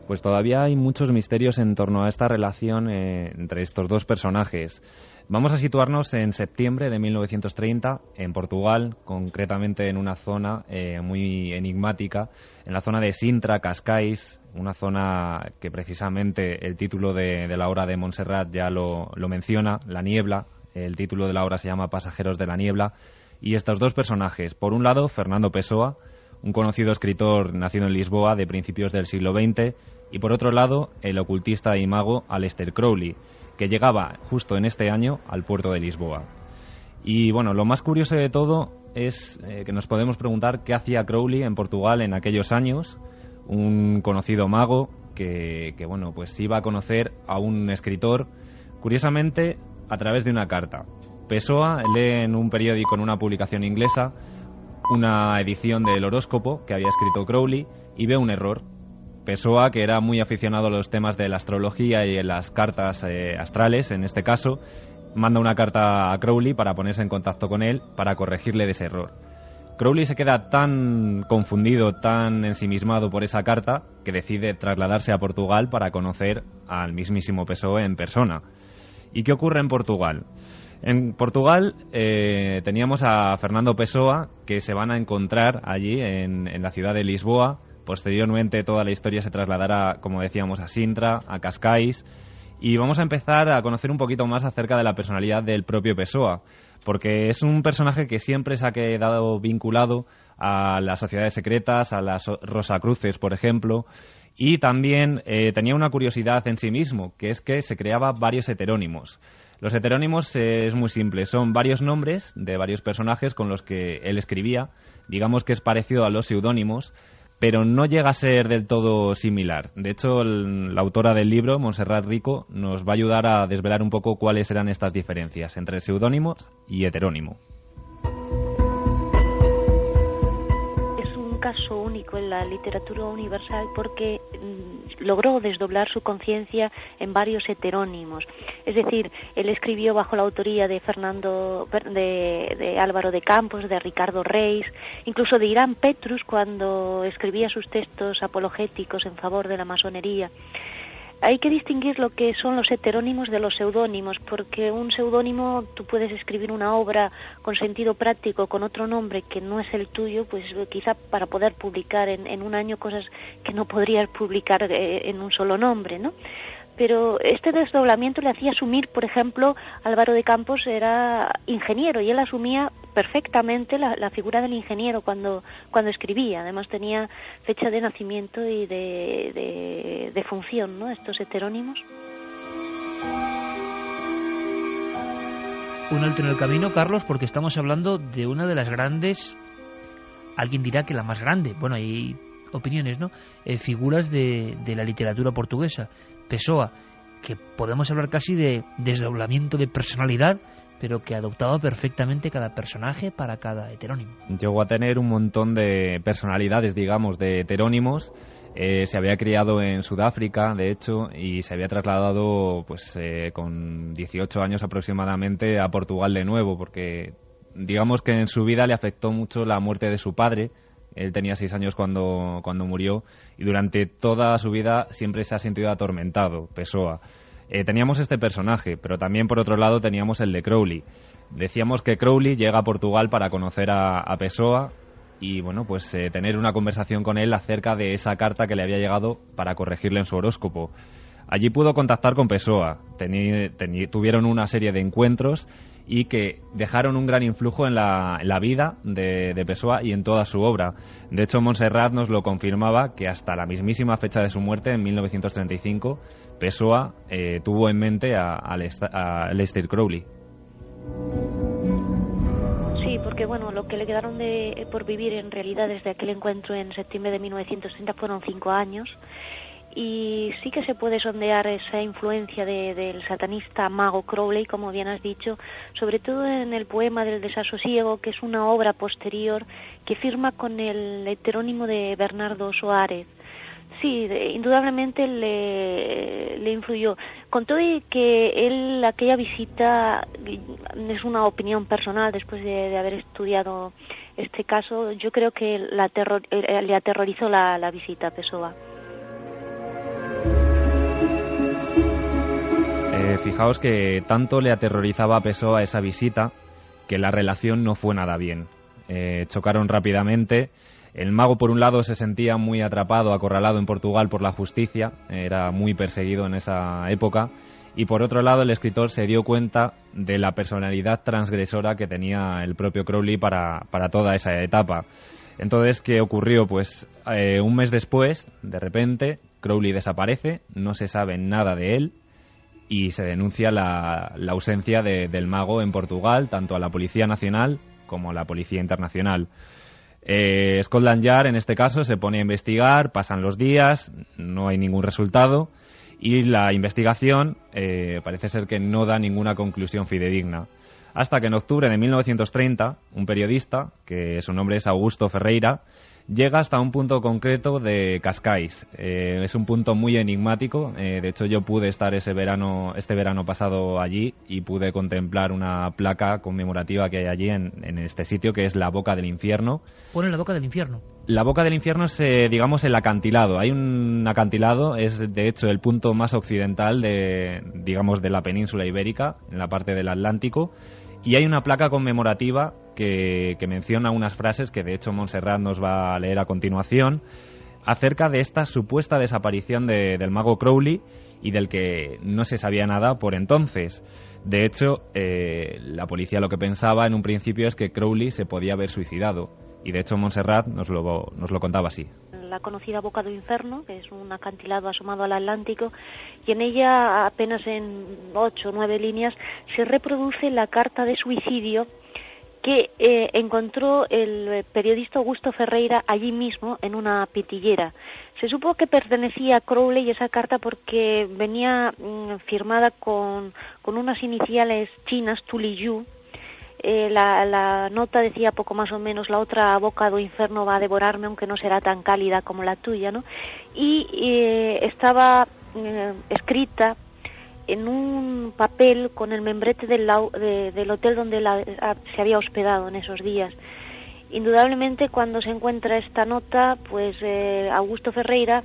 Pues todavía hay muchos misterios en torno a esta relación entre estos dos personajes. Vamos a situarnos en septiembre de 1930, en Portugal, concretamente en una zona muy enigmática, en la zona de Sintra, Cascais, una zona que precisamente el título de la obra de Montserrat ya lo menciona, La Niebla. El título de la obra se llama Pasajeros de la Niebla. Y estos dos personajes, por un lado, Fernando Pessoa, un conocido escritor nacido en Lisboa de principios del siglo XX, y por otro lado, el ocultista y mago Aleister Crowley, que llegaba justo en este año al puerto de Lisboa. Y bueno, lo más curioso de todo es que nos podemos preguntar qué hacía Crowley en Portugal en aquellos años, un conocido mago que bueno, pues iba a conocer a un escritor, curiosamente a través de una carta. Pessoa lee en un periódico, en una publicación inglesa, una edición del horóscopo que había escrito Crowley y ve un error. Pessoa, que era muy aficionado a los temas de la astrología y en las cartas astrales, en este caso, manda una carta a Crowley para ponerse en contacto con él para corregirle de ese error. Crowley se queda tan confundido, tan ensimismado por esa carta, que decide trasladarse a Portugal para conocer al mismísimo Pessoa en persona. ¿Y qué ocurre en Portugal? En Portugal teníamos a Fernando Pessoa, que se van a encontrar allí en la ciudad de Lisboa. Posteriormente toda la historia se trasladará, como decíamos, a Sintra, a Cascais, y vamos a empezar a conocer un poquito más acerca de la personalidad del propio Pessoa, porque es un personaje que siempre se ha quedado vinculado a las sociedades secretas, a las Rosacruces, por ejemplo, y también tenía una curiosidad en sí mismo, que es que se creaba varios heterónimos. Los heterónimos es muy simple, son varios nombres de varios personajes con los que él escribía, digamos que es parecido a los seudónimos, pero no llega a ser del todo similar. De hecho, la autora del libro, Montserrat Rico, nos va a ayudar a desvelar un poco cuáles eran estas diferencias entre seudónimo y heterónimo. Caso único en la literatura universal porque logró desdoblar su conciencia en varios heterónimos. Es decir, él escribió bajo la autoría de de Álvaro de Campos, de Ricardo Reis, incluso de Irán Petrus cuando escribía sus textos apologéticos en favor de la masonería. hay que distinguir lo que son los heterónimos de los seudónimos, porque un seudónimo, tú puedes escribir una obra con sentido práctico con otro nombre que no es el tuyo, pues quizá para poder publicar en un año cosas que no podrías publicar en un solo nombre, ¿no? Pero este desdoblamiento le hacía asumir, por ejemplo, Álvaro de Campos era ingeniero y él asumía perfectamente la figura del ingeniero cuando escribía. Además tenía fecha de nacimiento y de función, ¿no? Estos heterónimos. Un alto en el camino, Carlos, porque estamos hablando de una de las grandes, alguien dirá que la más grande, bueno, hay opiniones, ¿no? Figuras de la literatura portuguesa, Pessoa, que podemos hablar casi de desdoblamiento de personalidad, pero que adoptaba perfectamente cada personaje para cada heterónimo. Llegó a tener un montón de personalidades, digamos, de heterónimos. Se había criado en Sudáfrica, de hecho, y se había trasladado pues con 18 años aproximadamente a Portugal de nuevo, porque digamos que en su vida le afectó mucho la muerte de su padre. Él tenía 6 años cuando murió y durante toda su vida siempre se ha sentido atormentado, Pessoa. Teníamos este personaje, pero también por otro lado teníamos el de Crowley. Decíamos que Crowley llega a Portugal para conocer a Pessoa y bueno, pues tener una conversación con él acerca de esa carta que le había llegado para corregirle en su horóscopo. Allí pudo contactar con Pessoa, tuvieron una serie de encuentros y que dejaron un gran influjo en la vida de Pessoa y en toda su obra. De hecho, Montserrat nos lo confirmaba que hasta la mismísima fecha de su muerte, en 1935, Pessoa tuvo en mente a Aleister Crowley. Sí, porque bueno, lo que le quedaron por vivir en realidad desde aquel encuentro en septiembre de 1930 fueron 5 años. Y sí que se puede sondear esa influencia del satanista mago Crowley, como bien has dicho, sobre todo en el poema del desasosiego, que es una obra posterior que firma con el heterónimo de Bernardo Soares. Sí, indudablemente le influyó. Con todo y que él, aquella visita, es una opinión personal después de haber estudiado este caso, yo creo que le aterrorizó la visita a Pessoa. Fijaos que tanto le aterrorizaba a Pessoa esa visita que la relación no fue nada bien. Chocaron rápidamente. El mago, por un lado, se sentía muy atrapado, acorralado en Portugal por la justicia, era muy perseguido en esa época, y por otro lado el escritor se dio cuenta de la personalidad transgresora que tenía el propio Crowley para toda esa etapa. Entonces, ¿qué ocurrió? Pues un mes después, de repente, Crowley desaparece, no se sabe nada de él, y se denuncia la ausencia del mago en Portugal, tanto a la Policía Nacional como a la Policía Internacional. Scotland Yard, en este caso, se pone a investigar, pasan los días, no hay ningún resultado, y la investigación parece ser que no da ninguna conclusión fidedigna. Hasta que en octubre de 1930, un periodista, que su nombre es Augusto Ferreira, llega hasta un punto concreto de Cascais. Es un punto muy enigmático. De hecho, yo pude estar este verano pasado allí y pude contemplar una placa conmemorativa que hay allí en este sitio, que es la Boca del Infierno. Pone la Boca del Infierno. La Boca del Infierno es, digamos, el acantilado. Hay un acantilado, es de hecho el punto más occidental de la península ibérica, en la parte del Atlántico. Y hay una placa conmemorativa que menciona unas frases que de hecho Montserrat nos va a leer a continuación acerca de esta supuesta desaparición del mago Crowley y del que no se sabía nada por entonces. De hecho, la policía lo que pensaba en un principio es que Crowley se podía haber suicidado y de hecho Montserrat nos lo contaba así. La conocida Boca do Inferno, que es un acantilado asomado al Atlántico, y en ella apenas en 8 o 9 líneas se reproduce la carta de suicidio que encontró el periodista Augusto Ferreira allí mismo en una pitillera. Se supo que pertenecía a Crowley esa carta porque venía firmada con unas iniciales chinas, Tuliyu. La nota decía poco más o menos: la otra boca do inferno va a devorarme, aunque no será tan cálida como la tuya, ¿no? Y estaba escrita en un papel con el membrete del hotel donde se había hospedado en esos días. Indudablemente, cuando se encuentra esta nota, pues Augusto Ferreira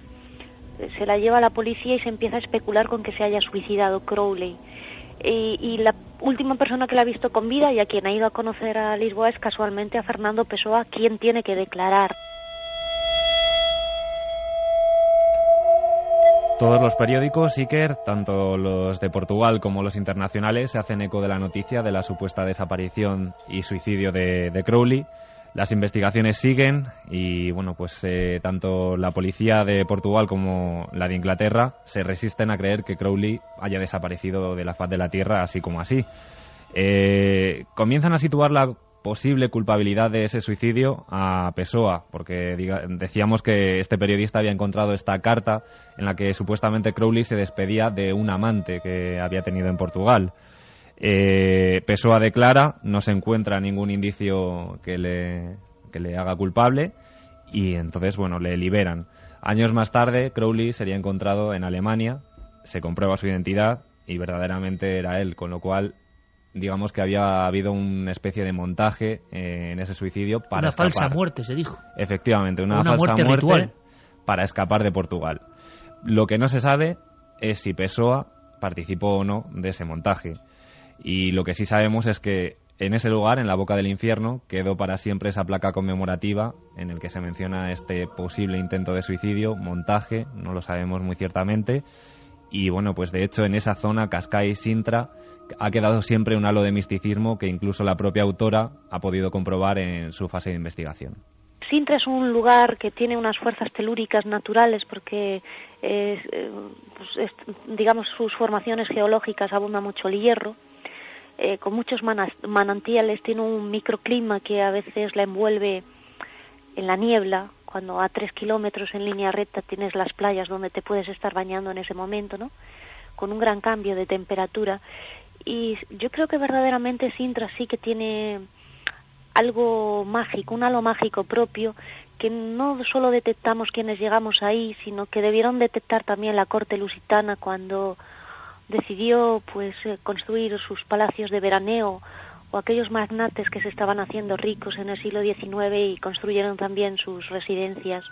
se la lleva a la policía y se empieza a especular con que se haya suicidado Crowley. Y la última persona que la ha visto con vida y a quien ha ido a conocer a Lisboa es casualmente a Fernando Pessoa, quien tiene que declarar. Todos los periódicos, Iker, tanto los de Portugal como los internacionales, se hacen eco de la noticia de la supuesta desaparición y suicidio de Crowley. Las investigaciones siguen y, bueno, pues tanto la policía de Portugal como la de Inglaterra se resisten a creer que Crowley haya desaparecido de la faz de la Tierra así como así. Comienzan a situar la posible culpabilidad de ese suicidio a Pessoa, porque decíamos que este periodista había encontrado esta carta en la que supuestamente Crowley se despedía de un amante que había tenido en Portugal. Pessoa declara, no se encuentra ningún indicio que le haga culpable y entonces, bueno, le liberan. Años más tarde, Crowley sería encontrado en Alemania, se comprueba su identidad y verdaderamente era él, con lo cual digamos que había habido una especie de montaje en ese suicidio para escapar. Una falsa muerte, se dijo. Efectivamente, una falsa muerte para escapar de Portugal. Lo que no se sabe es si Pessoa participó o no de ese montaje. Y lo que sí sabemos es que en ese lugar, en la boca del infierno, quedó para siempre esa placa conmemorativa en el que se menciona este posible intento de suicidio, montaje, no lo sabemos muy ciertamente. Y bueno, pues de hecho en esa zona, Cascais-Sintra, ha quedado siempre un halo de misticismo que incluso la propia autora ha podido comprobar en su fase de investigación. Sintra es un lugar que tiene unas fuerzas telúricas naturales porque, digamos, sus formaciones geológicas abunda mucho el hierro, con muchos manantiales, tiene un microclima que a veces la envuelve en la niebla. Cuando a 3 kilómetros en línea recta tienes las playas donde te puedes estar bañando en ese momento, ¿no? Con un gran cambio de temperatura. Y yo creo que verdaderamente Sintra sí que tiene algo mágico, un halo mágico propio, que no solo detectamos quienes llegamos ahí, sino que debieron detectar también la corte lusitana cuando decidió pues construir sus palacios de veraneo, o aquellos magnates que se estaban haciendo ricos en el siglo XIX y construyeron también sus residencias.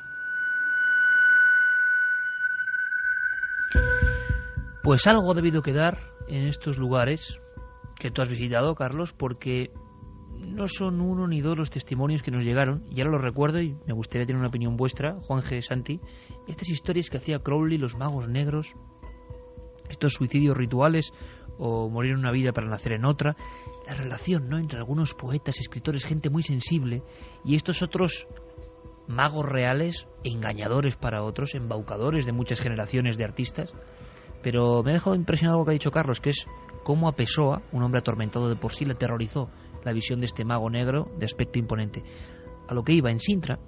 Pues algo ha debido quedar en estos lugares que tú has visitado, Carlos, porque no son uno ni dos los testimonios que nos llegaron, y ahora lo recuerdo y me gustaría tener una opinión vuestra, Juan G. Santi, estas historias que hacía Crowley, los magos negros, estos suicidios rituales o morir en una vida para nacer en otra, la relación, ¿no?, entre algunos poetas, escritores, gente muy sensible y estos otros magos reales, engañadores para otros, embaucadores de muchas generaciones de artistas. Pero me ha dejado impresionado algo que ha dicho Carlos, que es cómo a Pessoa, un hombre atormentado de por sí, le aterrorizó la visión de este mago negro de aspecto imponente. A lo que iba en Sintra,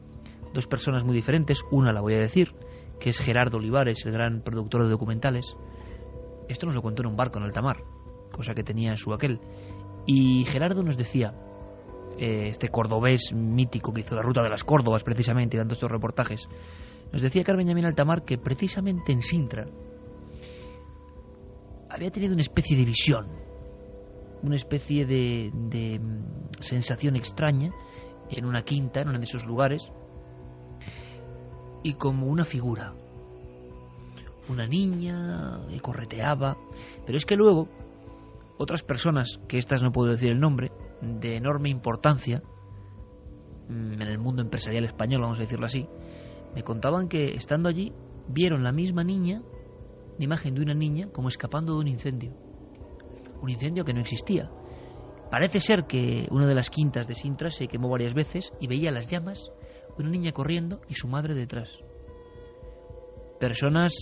dos personas muy diferentes, una la voy a decir, que es Gerardo Olivares, el gran productor de documentales. Esto nos lo contó en un barco en alta mar, cosa que tenía en su aquel. Y Gerardo nos decía, este cordobés mítico que hizo la ruta de las Córdobas precisamente, dando estos reportajes, nos decía Carmen Benjamín Altamar que precisamente en Sintra había tenido una especie de visión, una especie de sensación extraña en una quinta, en uno de esos lugares, y como una figura, una niña que correteaba, pero es que luego otras personas, que estas no puedo decir el nombre, de enorme importancia en el mundo empresarial español, vamos a decirlo así, me contaban que estando allí vieron la misma niña, la imagen de una niña como escapando de un incendio que no existía. Parece ser que una de las quintas de Sintra se quemó varias veces y veía las llamas, una niña corriendo y su madre detrás. Personas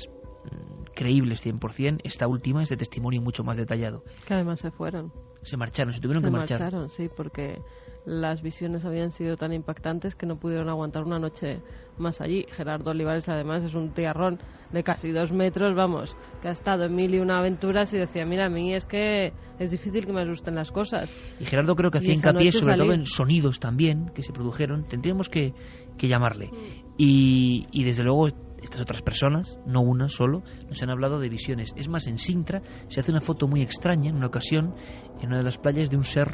creíbles 100%, esta última es de testimonio mucho más detallado. Que además se fueron. Se marcharon, se tuvieron que marchar. Se marcharon, sí, porque las visiones habían sido tan impactantes que no pudieron aguantar una noche más allí. Gerardo Olivares además es un tiarrón de casi 2 metros, vamos, que ha estado en 1001 aventuras y decía, mira, a mí es que es difícil que me asusten las cosas. Y Gerardo creo que hacía hincapié sobre todo en sonidos también que se produjeron, tendríamos que llamarle. Y desde luego estas otras personas, no una solo, nos han hablado de visiones. Es más, en Sintra se hace una foto muy extraña en una ocasión en una de las playas de un ser,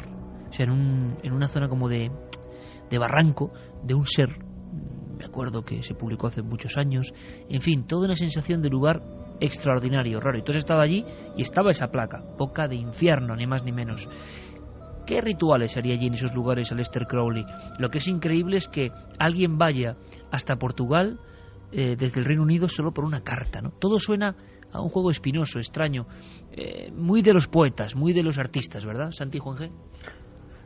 o sea, en una zona como de barranco, de un ser acuerdo que se publicó hace muchos años. En fin, toda una sensación de lugar extraordinario, raro. Y tú has estado allí y estaba esa placa, Boca de Infierno, ni más ni menos. ¿Qué rituales haría allí en esos lugares Aleister Crowley? Lo que es increíble es que alguien vaya hasta Portugal desde el Reino Unido solo por una carta, ¿no? Todo suena a un juego espinoso, extraño, muy de los poetas, muy de los artistas, ¿verdad, Santi, Juan G?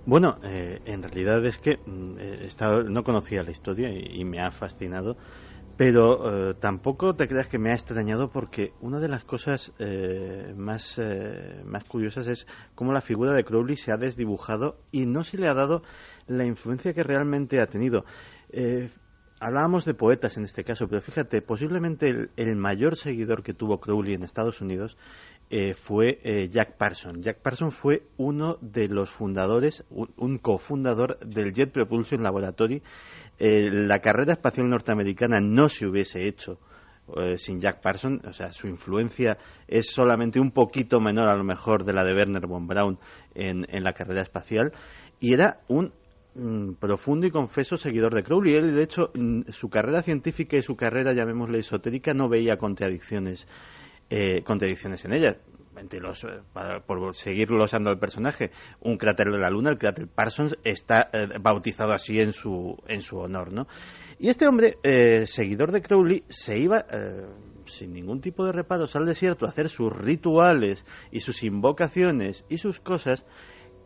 Bueno, en realidad es que no conocía la historia y me ha fascinado, pero tampoco te creas que me ha extrañado, porque una de las cosas más curiosas es cómo la figura de Crowley se ha desdibujado y no se le ha dado la influencia que realmente ha tenido. Hablábamos de poetas en este caso, pero fíjate, posiblemente el mayor seguidor que tuvo Crowley en Estados Unidos fue Jack Parsons. Jack Parsons fue uno de los fundadores, un cofundador del Jet Propulsion Laboratory. La carrera espacial norteamericana no se hubiese hecho sin Jack Parsons. O sea, su influencia es solamente un poquito menor a lo mejor de la de Wernher von Braun en la carrera espacial, y era un profundo y confeso seguidor de Crowley. Él, de hecho, su carrera científica y su carrera, llamémosle esotérica, no veía contradicciones en ella. Por seguir glosando al personaje, un cráter de la Luna, el cráter Parsons, está bautizado así en su honor, ¿no? Y este hombre, seguidor de Crowley, se iba sin ningún tipo de reparos al desierto a hacer sus rituales y sus invocaciones y sus cosas,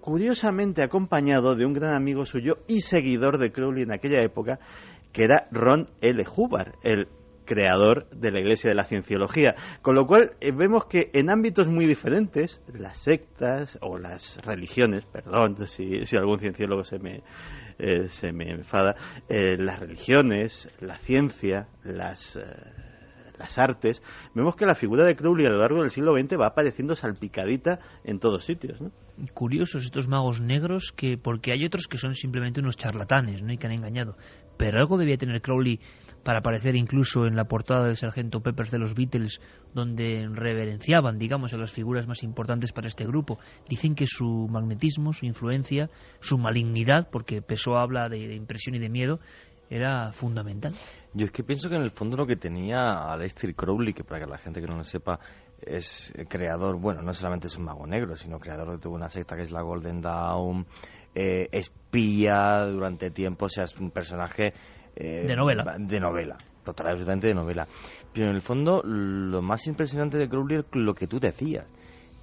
curiosamente acompañado de un gran amigo suyo y seguidor de Crowley en aquella época, que era Ron L. Hubbard, el creador de la Iglesia de la Cienciología. Con lo cual vemos que en ámbitos muy diferentes, las sectas o las religiones, perdón si algún cienciólogo se me enfada, las religiones, la ciencia, las artes, vemos que la figura de Crowley a lo largo del siglo XX va apareciendo salpicadita en todos sitios, ¿no? Curiosos estos magos negros, porque hay otros que son simplemente unos charlatanes, ¿no? Y que han engañado, pero algo debía tener Crowley para aparecer incluso en la portada del Sargento Peppers de los Beatles, donde reverenciaban, digamos, a las figuras más importantes para este grupo. Dicen que su magnetismo, su influencia, su malignidad, porque Pessoa habla de impresión y de miedo, era fundamental. Yo es que pienso que en el fondo lo que tenía Aleister Crowley, que para que la gente que no lo sepa, es creador, bueno, no solamente es un mago negro, sino creador de toda una secta que es la Golden Dawn, espía durante tiempo, o sea, es un personaje de novela, totalmente de novela. Pero en el fondo lo más impresionante de Crowley es lo que tú decías,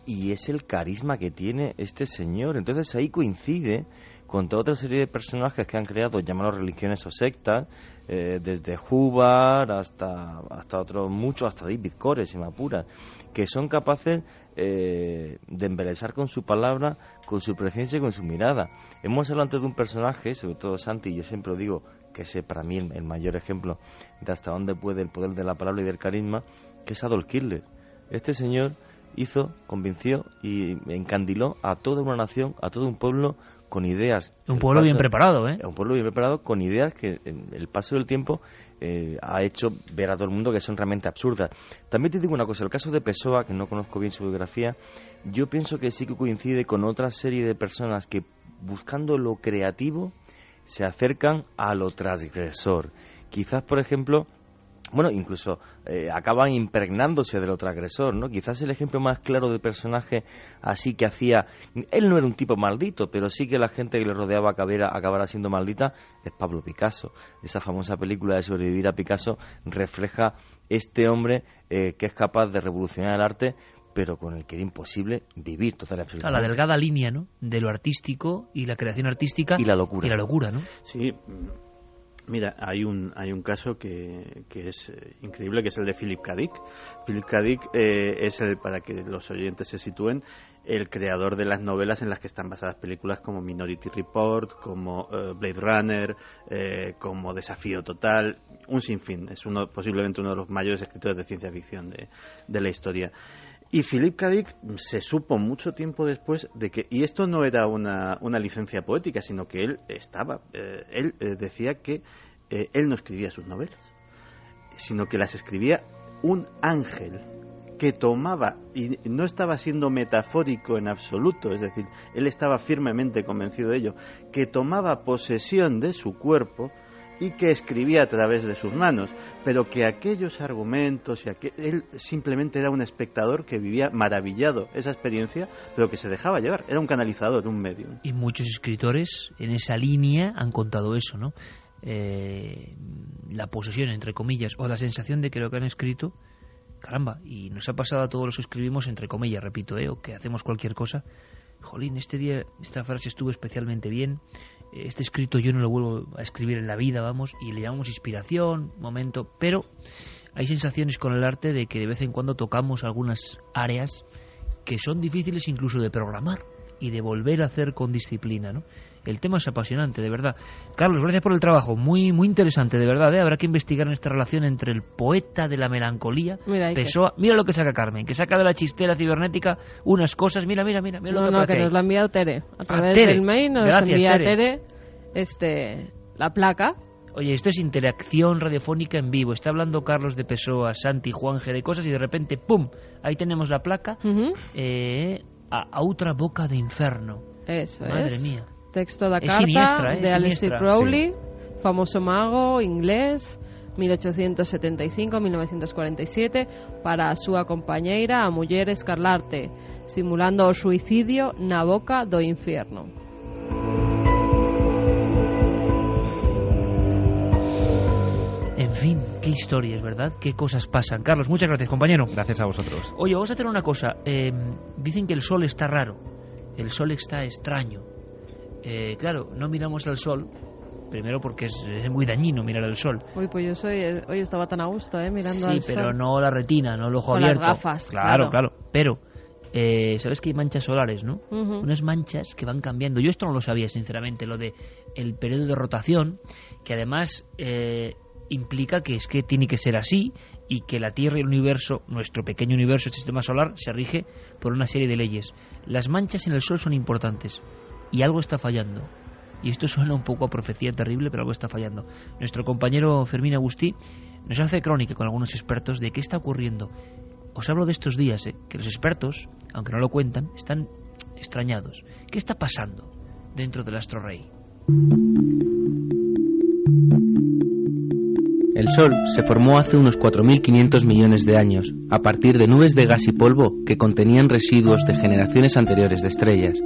y es el carisma que tiene este señor. Entonces ahí coincide con toda otra serie de personajes que han creado, llamados religiones o sectas, desde Hubbard hasta otros muchos, hasta David Koresh, si me apuras, que son capaces de embelesar con su palabra, con su presencia y con su mirada. Hemos hablado antes de un personaje, sobre todo Santi, yo siempre lo digo, que es para mí el mayor ejemplo de hasta dónde puede el poder de la palabra y del carisma, que es Adolf Hitler. Este señor convenció y encandiló a toda una nación, a todo un pueblo con ideas. Un pueblo bien preparado, ¿eh? Un pueblo bien preparado con ideas que en el paso del tiempo ha hecho ver a todo el mundo que son realmente absurdas. También te digo una cosa, el caso de Pessoa, que no conozco bien su biografía, yo pienso que sí que coincide con otra serie de personas que, buscando lo creativo, se acercan a lo transgresor. Quizás, por ejemplo, bueno, incluso acaban impregnándose del otro agresor, ¿no? Quizás el ejemplo más claro de personaje así que hacía... Él no era un tipo maldito, pero sí que la gente que le rodeaba acabara siendo maldita, es Pablo Picasso. Esa famosa película de Sobrevivir a Picasso refleja este hombre que es capaz de revolucionar el arte, pero con el que era imposible vivir total y absolutamente. La delgada línea, ¿no?, de lo artístico y la creación artística y la locura, ¿no? Sí. Mira, hay un caso que es increíble, que es el de Philip K. Dick. Philip K. Dick es, para que los oyentes se sitúen, el creador de las novelas en las que están basadas películas como Minority Report, como Blade Runner, como Desafío Total, un sinfín. Es posiblemente uno de los mayores escritores de ciencia ficción de la historia. Y Philip K. Dick se supo mucho tiempo después de que, y esto no era una licencia poética, sino que él decía que él no escribía sus novelas, sino que las escribía un ángel que tomaba, y no estaba siendo metafórico en absoluto, es decir, él estaba firmemente convencido de ello, que tomaba posesión de su cuerpo y que escribía a través de sus manos, pero que aquellos argumentos él simplemente era un espectador que vivía maravillado esa experiencia, pero que se dejaba llevar, era un canalizador, un medium. Y muchos escritores en esa línea han contado eso, ¿no? La posesión, entre comillas, o la sensación de que lo que han escrito, caramba, y nos ha pasado a todos los que escribimos, entre comillas, repito, o que hacemos cualquier cosa, jolín, este día esta frase estuvo especialmente bien, este escrito yo no lo vuelvo a escribir en la vida, vamos, y le llamamos inspiración, momento, pero hay sensaciones con el arte de que de vez en cuando tocamos algunas áreas que son difíciles incluso de programar y de volver a hacer con disciplina, ¿no? El tema es apasionante, de verdad. Carlos, gracias por el trabajo, muy muy interesante, de verdad, ¿eh? Habrá que investigar en esta relación entre el poeta de la melancolía, Pessoa. Mira lo que saca Carmen, que saca de la chistera cibernética unas cosas, mira lo que aparece. Que nos lo ha enviado Tere, a través del mail nos envía Tere la placa. Oye, esto es interacción radiofónica en vivo. Está hablando Carlos de Pessoa, Santi, Juanje de cosas y de repente, ¡pum!, ahí tenemos la placa, a otra boca de inferno. Eso Madre mía. Texto da Es carta siniestra, de Aleister siniestra. Crowley, famoso mago inglés, 1875-1947, para a súa compañeira, a muller Escarlate, simulando o suicidio na boca do infierno. En fin, qué historias, ¿verdad? Qué cosas pasan. Carlos, muchas gracias, compañero. Gracias a vosotros. Oye, vamos a hacer una cosa. Dicen que el sol está raro, el sol está extraño. Claro, no miramos al sol, primero porque es muy dañino mirar al sol. Uy, pues yo hoy estaba tan a gusto, mirando al sol. Sí, pero no la retina, no el ojo con abierto. Las gafas, claro. Pero, sabes que hay manchas solares, ¿no? Unas manchas que van cambiando. Yo esto no lo sabía, sinceramente, lo de el periodo de rotación, que además implica que es que tiene que ser así y que la Tierra y el universo, nuestro pequeño universo, el sistema solar, se rige por una serie de leyes. Las manchas en el sol son importantes. Y algo está fallando. Y esto suena un poco a profecía terrible, pero algo está fallando. Nuestro compañero Fermín Agustí nos hace crónica con algunos expertos de qué está ocurriendo. Os hablo de estos días, que los expertos, aunque no lo cuentan, están extrañados. ¿Qué está pasando dentro del astro rey? El Sol se formó hace unos 4.500 millones de años, a partir de nubes de gas y polvo que contenían residuos de generaciones anteriores de estrellas.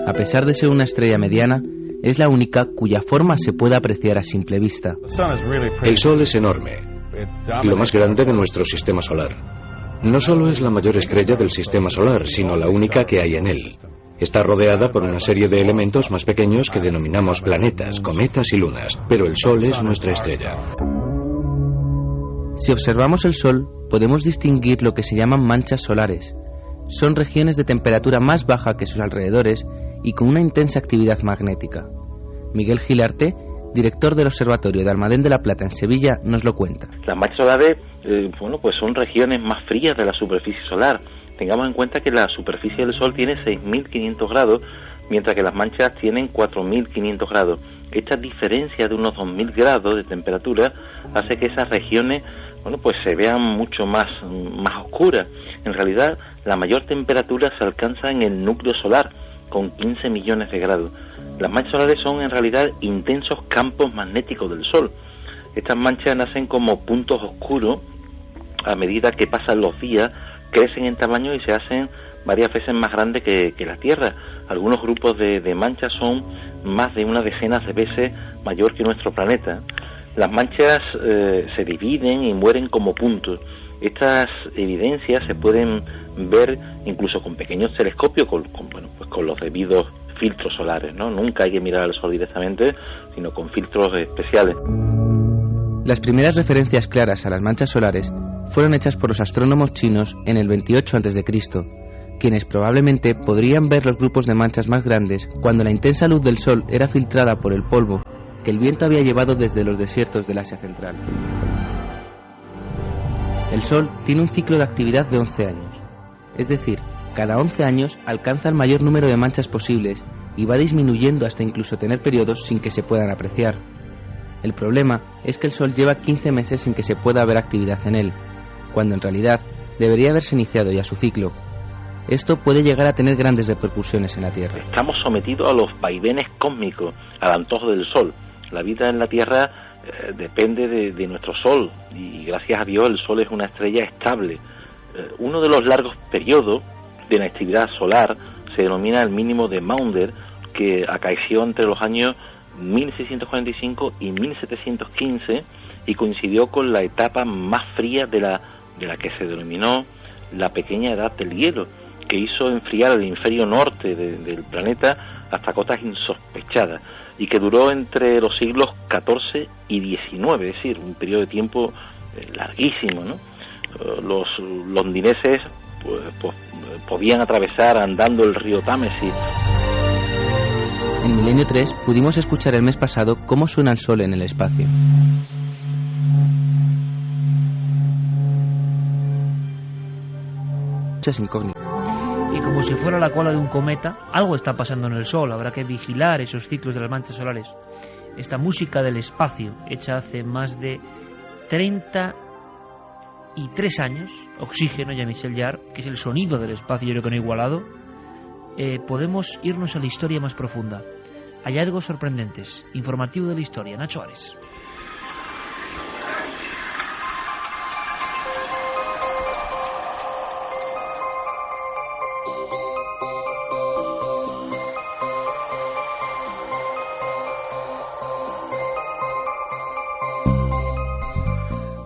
A pesar de ser una estrella mediana, es la única cuya forma se puede apreciar a simple vista. El Sol es enorme, lo más grande de nuestro sistema solar. No solo es la mayor estrella del sistema solar, sino la única que hay en él. Está rodeada por una serie de elementos más pequeños que denominamos planetas, cometas y lunas, pero el Sol es nuestra estrella. Si observamos el Sol, podemos distinguir lo que se llaman manchas solares. Son regiones de temperatura más baja que sus alrededores y con una intensa actividad magnética. Miguel Gilarte, director del Observatorio de Almadén de la Plata en Sevilla, nos lo cuenta. Las manchas solares, pues son regiones más frías de la superficie solar. Tengamos en cuenta que la superficie del Sol tiene 6.500 grados, mientras que las manchas tienen 4.500 grados. Esta diferencia de unos 2.000 grados de temperatura hace que esas regiones, pues se vean mucho más oscuras. En realidad, la mayor temperatura se alcanza en el núcleo solar, con 15 millones de grados. Las manchas solares son en realidad intensos campos magnéticos del Sol. Estas manchas nacen como puntos oscuros. A medida que pasan los días, crecen en tamaño y se hacen varias veces más grandes que la Tierra. Algunos grupos de manchas son más de una decena de veces mayor que nuestro planeta. Las manchas se dividen y mueren como puntos. Estas evidencias se pueden ver incluso con pequeños telescopios, con los debidos filtros solares, ¿no? Nunca hay que mirar al Sol directamente, sino con filtros especiales. Las primeras referencias claras a las manchas solares fueron hechas por los astrónomos chinos en el 28 a.C., quienes probablemente podrían ver los grupos de manchas más grandes cuando la intensa luz del Sol era filtrada por el polvo que el viento había llevado desde los desiertos del Asia Central. El Sol tiene un ciclo de actividad de 11 años, es decir, cada 11 años alcanza el mayor número de manchas posibles y va disminuyendo hasta incluso tener periodos sin que se puedan apreciar. El problema es que el Sol lleva 15 meses sin que se pueda ver actividad en él, cuando en realidad debería haberse iniciado ya su ciclo. Esto puede llegar a tener grandes repercusiones en la Tierra. Estamos sometidos a los vaivenes cósmicos, al antojo del Sol. La vida en la Tierra depende de nuestro Sol, y gracias a Dios el Sol es una estrella estable. Uno de los largos periodos de la actividad solar se denomina el mínimo de Maunder, que acaeció entre los años 1645 y 1715 y coincidió con la etapa más fría de la que se denominó la pequeña edad del hielo, que hizo enfriar el hemisferio norte del planeta hasta cotas insospechadas y que duró entre los siglos XIV y XIX, es decir, un periodo de tiempo larguísimo, ¿no? Los londinenses pues, podían atravesar andando el río Támesis. En Milenio 3 pudimos escuchar el mes pasado cómo suena el Sol en el espacio. Muchas incógnitas. Y como si fuera la cola de un cometa, algo está pasando en el Sol. Habrá que vigilar esos ciclos de las manchas solares. Esta música del espacio, hecha hace más de 33 años, Oxígeno, Jean-Michel Jarre, que es el sonido del espacio, yo creo que no igualado, podemos irnos a la historia más profunda. Hallazgos sorprendentes. Informativo de la historia. Nacho Ares.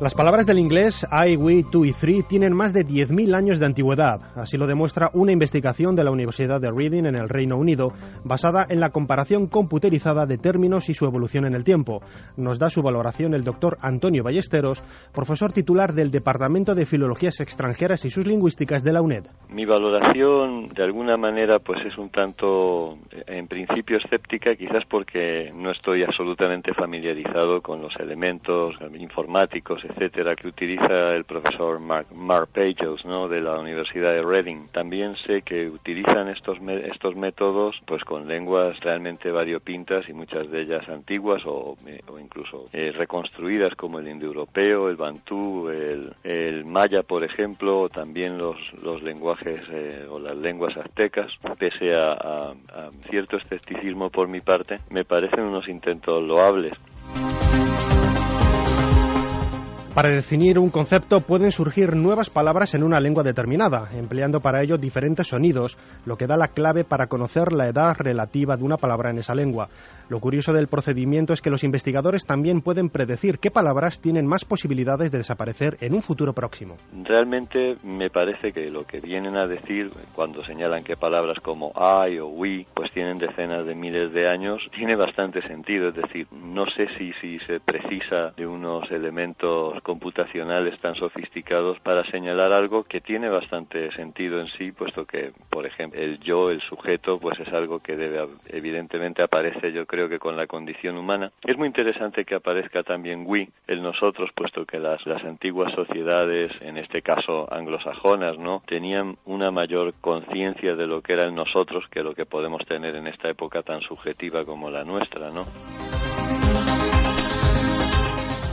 Las palabras del inglés I, we, two y three tienen más de 10.000 años de antigüedad. Así lo demuestra una investigación de la Universidad de Reading en el Reino Unido, basada en la comparación computerizada de términos y su evolución en el tiempo. Nos da su valoración el doctor Antonio Ballesteros, profesor titular del Departamento de Filologías Extranjeras y sus Lingüísticas de la UNED. Mi valoración, de alguna manera, pues es un tanto, en principio, escéptica, quizás porque no estoy absolutamente familiarizado con los elementos informáticos, etcétera, que utiliza el profesor Mark Pagels, ¿no?, de la Universidad de Reading. También sé que utilizan estos métodos pues con lenguas realmente variopintas y muchas de ellas antiguas o incluso reconstruidas, como el indoeuropeo, el bantú, el maya, por ejemplo, o también los lenguajes o las lenguas aztecas. Pese a cierto escepticismo por mi parte, me parecen unos intentos loables. Para definir un concepto pueden surgir nuevas palabras en una lengua determinada, empleando para ello diferentes sonidos, lo que da la clave para conocer la edad relativa de una palabra en esa lengua. Lo curioso del procedimiento es que los investigadores también pueden predecir qué palabras tienen más posibilidades de desaparecer en un futuro próximo. Realmente me parece que lo que vienen a decir cuando señalan que palabras como I o we pues tienen decenas de miles de años, tiene bastante sentido. Es decir, no sé si se precisa de unos elementos computacionales tan sofisticados para señalar algo que tiene bastante sentido en sí, puesto que, por ejemplo, el yo, el sujeto, pues es algo que evidentemente aparece, yo creo que con la condición humana. Es muy interesante que aparezca también we, el nosotros, puesto que las antiguas sociedades, en este caso anglosajonas, ¿no?, tenían una mayor conciencia de lo que era el nosotros que lo que podemos tener en esta época tan subjetiva como la nuestra, ¿no?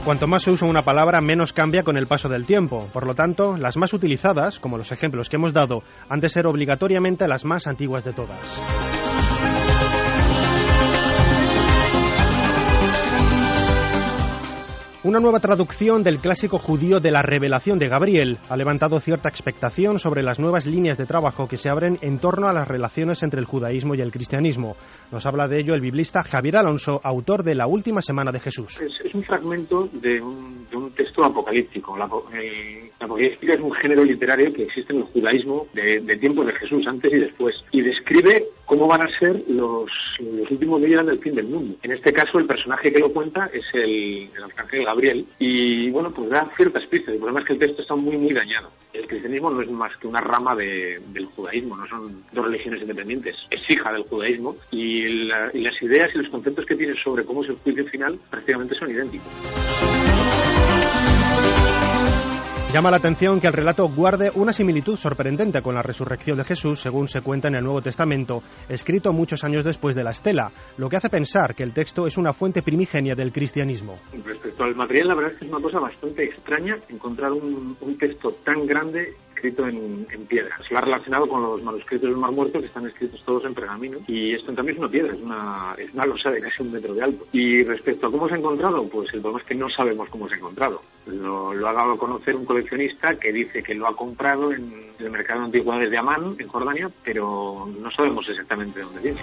Cuanto más se usa una palabra, menos cambia con el paso del tiempo. Por lo tanto, las más utilizadas, como los ejemplos que hemos dado, han de ser obligatoriamente las más antiguas de todas. Una nueva traducción del clásico judío de la Revelación de Gabriel ha levantado cierta expectación sobre las nuevas líneas de trabajo que se abren en torno a las relaciones entre el judaísmo y el cristianismo. Nos habla de ello el biblista Javier Alonso, autor de La Última Semana de Jesús. Es un fragmento de un texto apocalíptico. La apocalíptica es un género literario que existe en el judaísmo de tiempos de Jesús, antes y después, y describe cómo van a ser los últimos días del fin del mundo. En este caso, el personaje que lo cuenta es el arcángel Gabriel, y bueno, pues da ciertas pistas. El problema es que el texto está muy muy dañado. El cristianismo no es más que una rama del judaísmo, no son dos religiones independientes, es hija del judaísmo, y las ideas y los conceptos que tiene sobre cómo es el juicio final prácticamente son idénticos. Llama la atención que el relato guarde una similitud sorprendente con la resurrección de Jesús, según se cuenta en el Nuevo Testamento, escrito muchos años después de la estela, lo que hace pensar que el texto es una fuente primigenia del cristianismo. Respecto al material, la verdad es que es una cosa bastante extraña encontrar un texto tan grande escrito en piedra. Se lo ha relacionado con los manuscritos del Mar Muerto, que están escritos todos en pergamino, y esto también es una piedra, es una losa de casi 1 metro de alto. Y respecto a cómo se ha encontrado, pues el problema es que no sabemos cómo se ha encontrado. Lo ha dado a conocer un coleccionista que dice que lo ha comprado en el mercado de antigüedades de Amán, en Jordania, pero no sabemos exactamente dónde viene.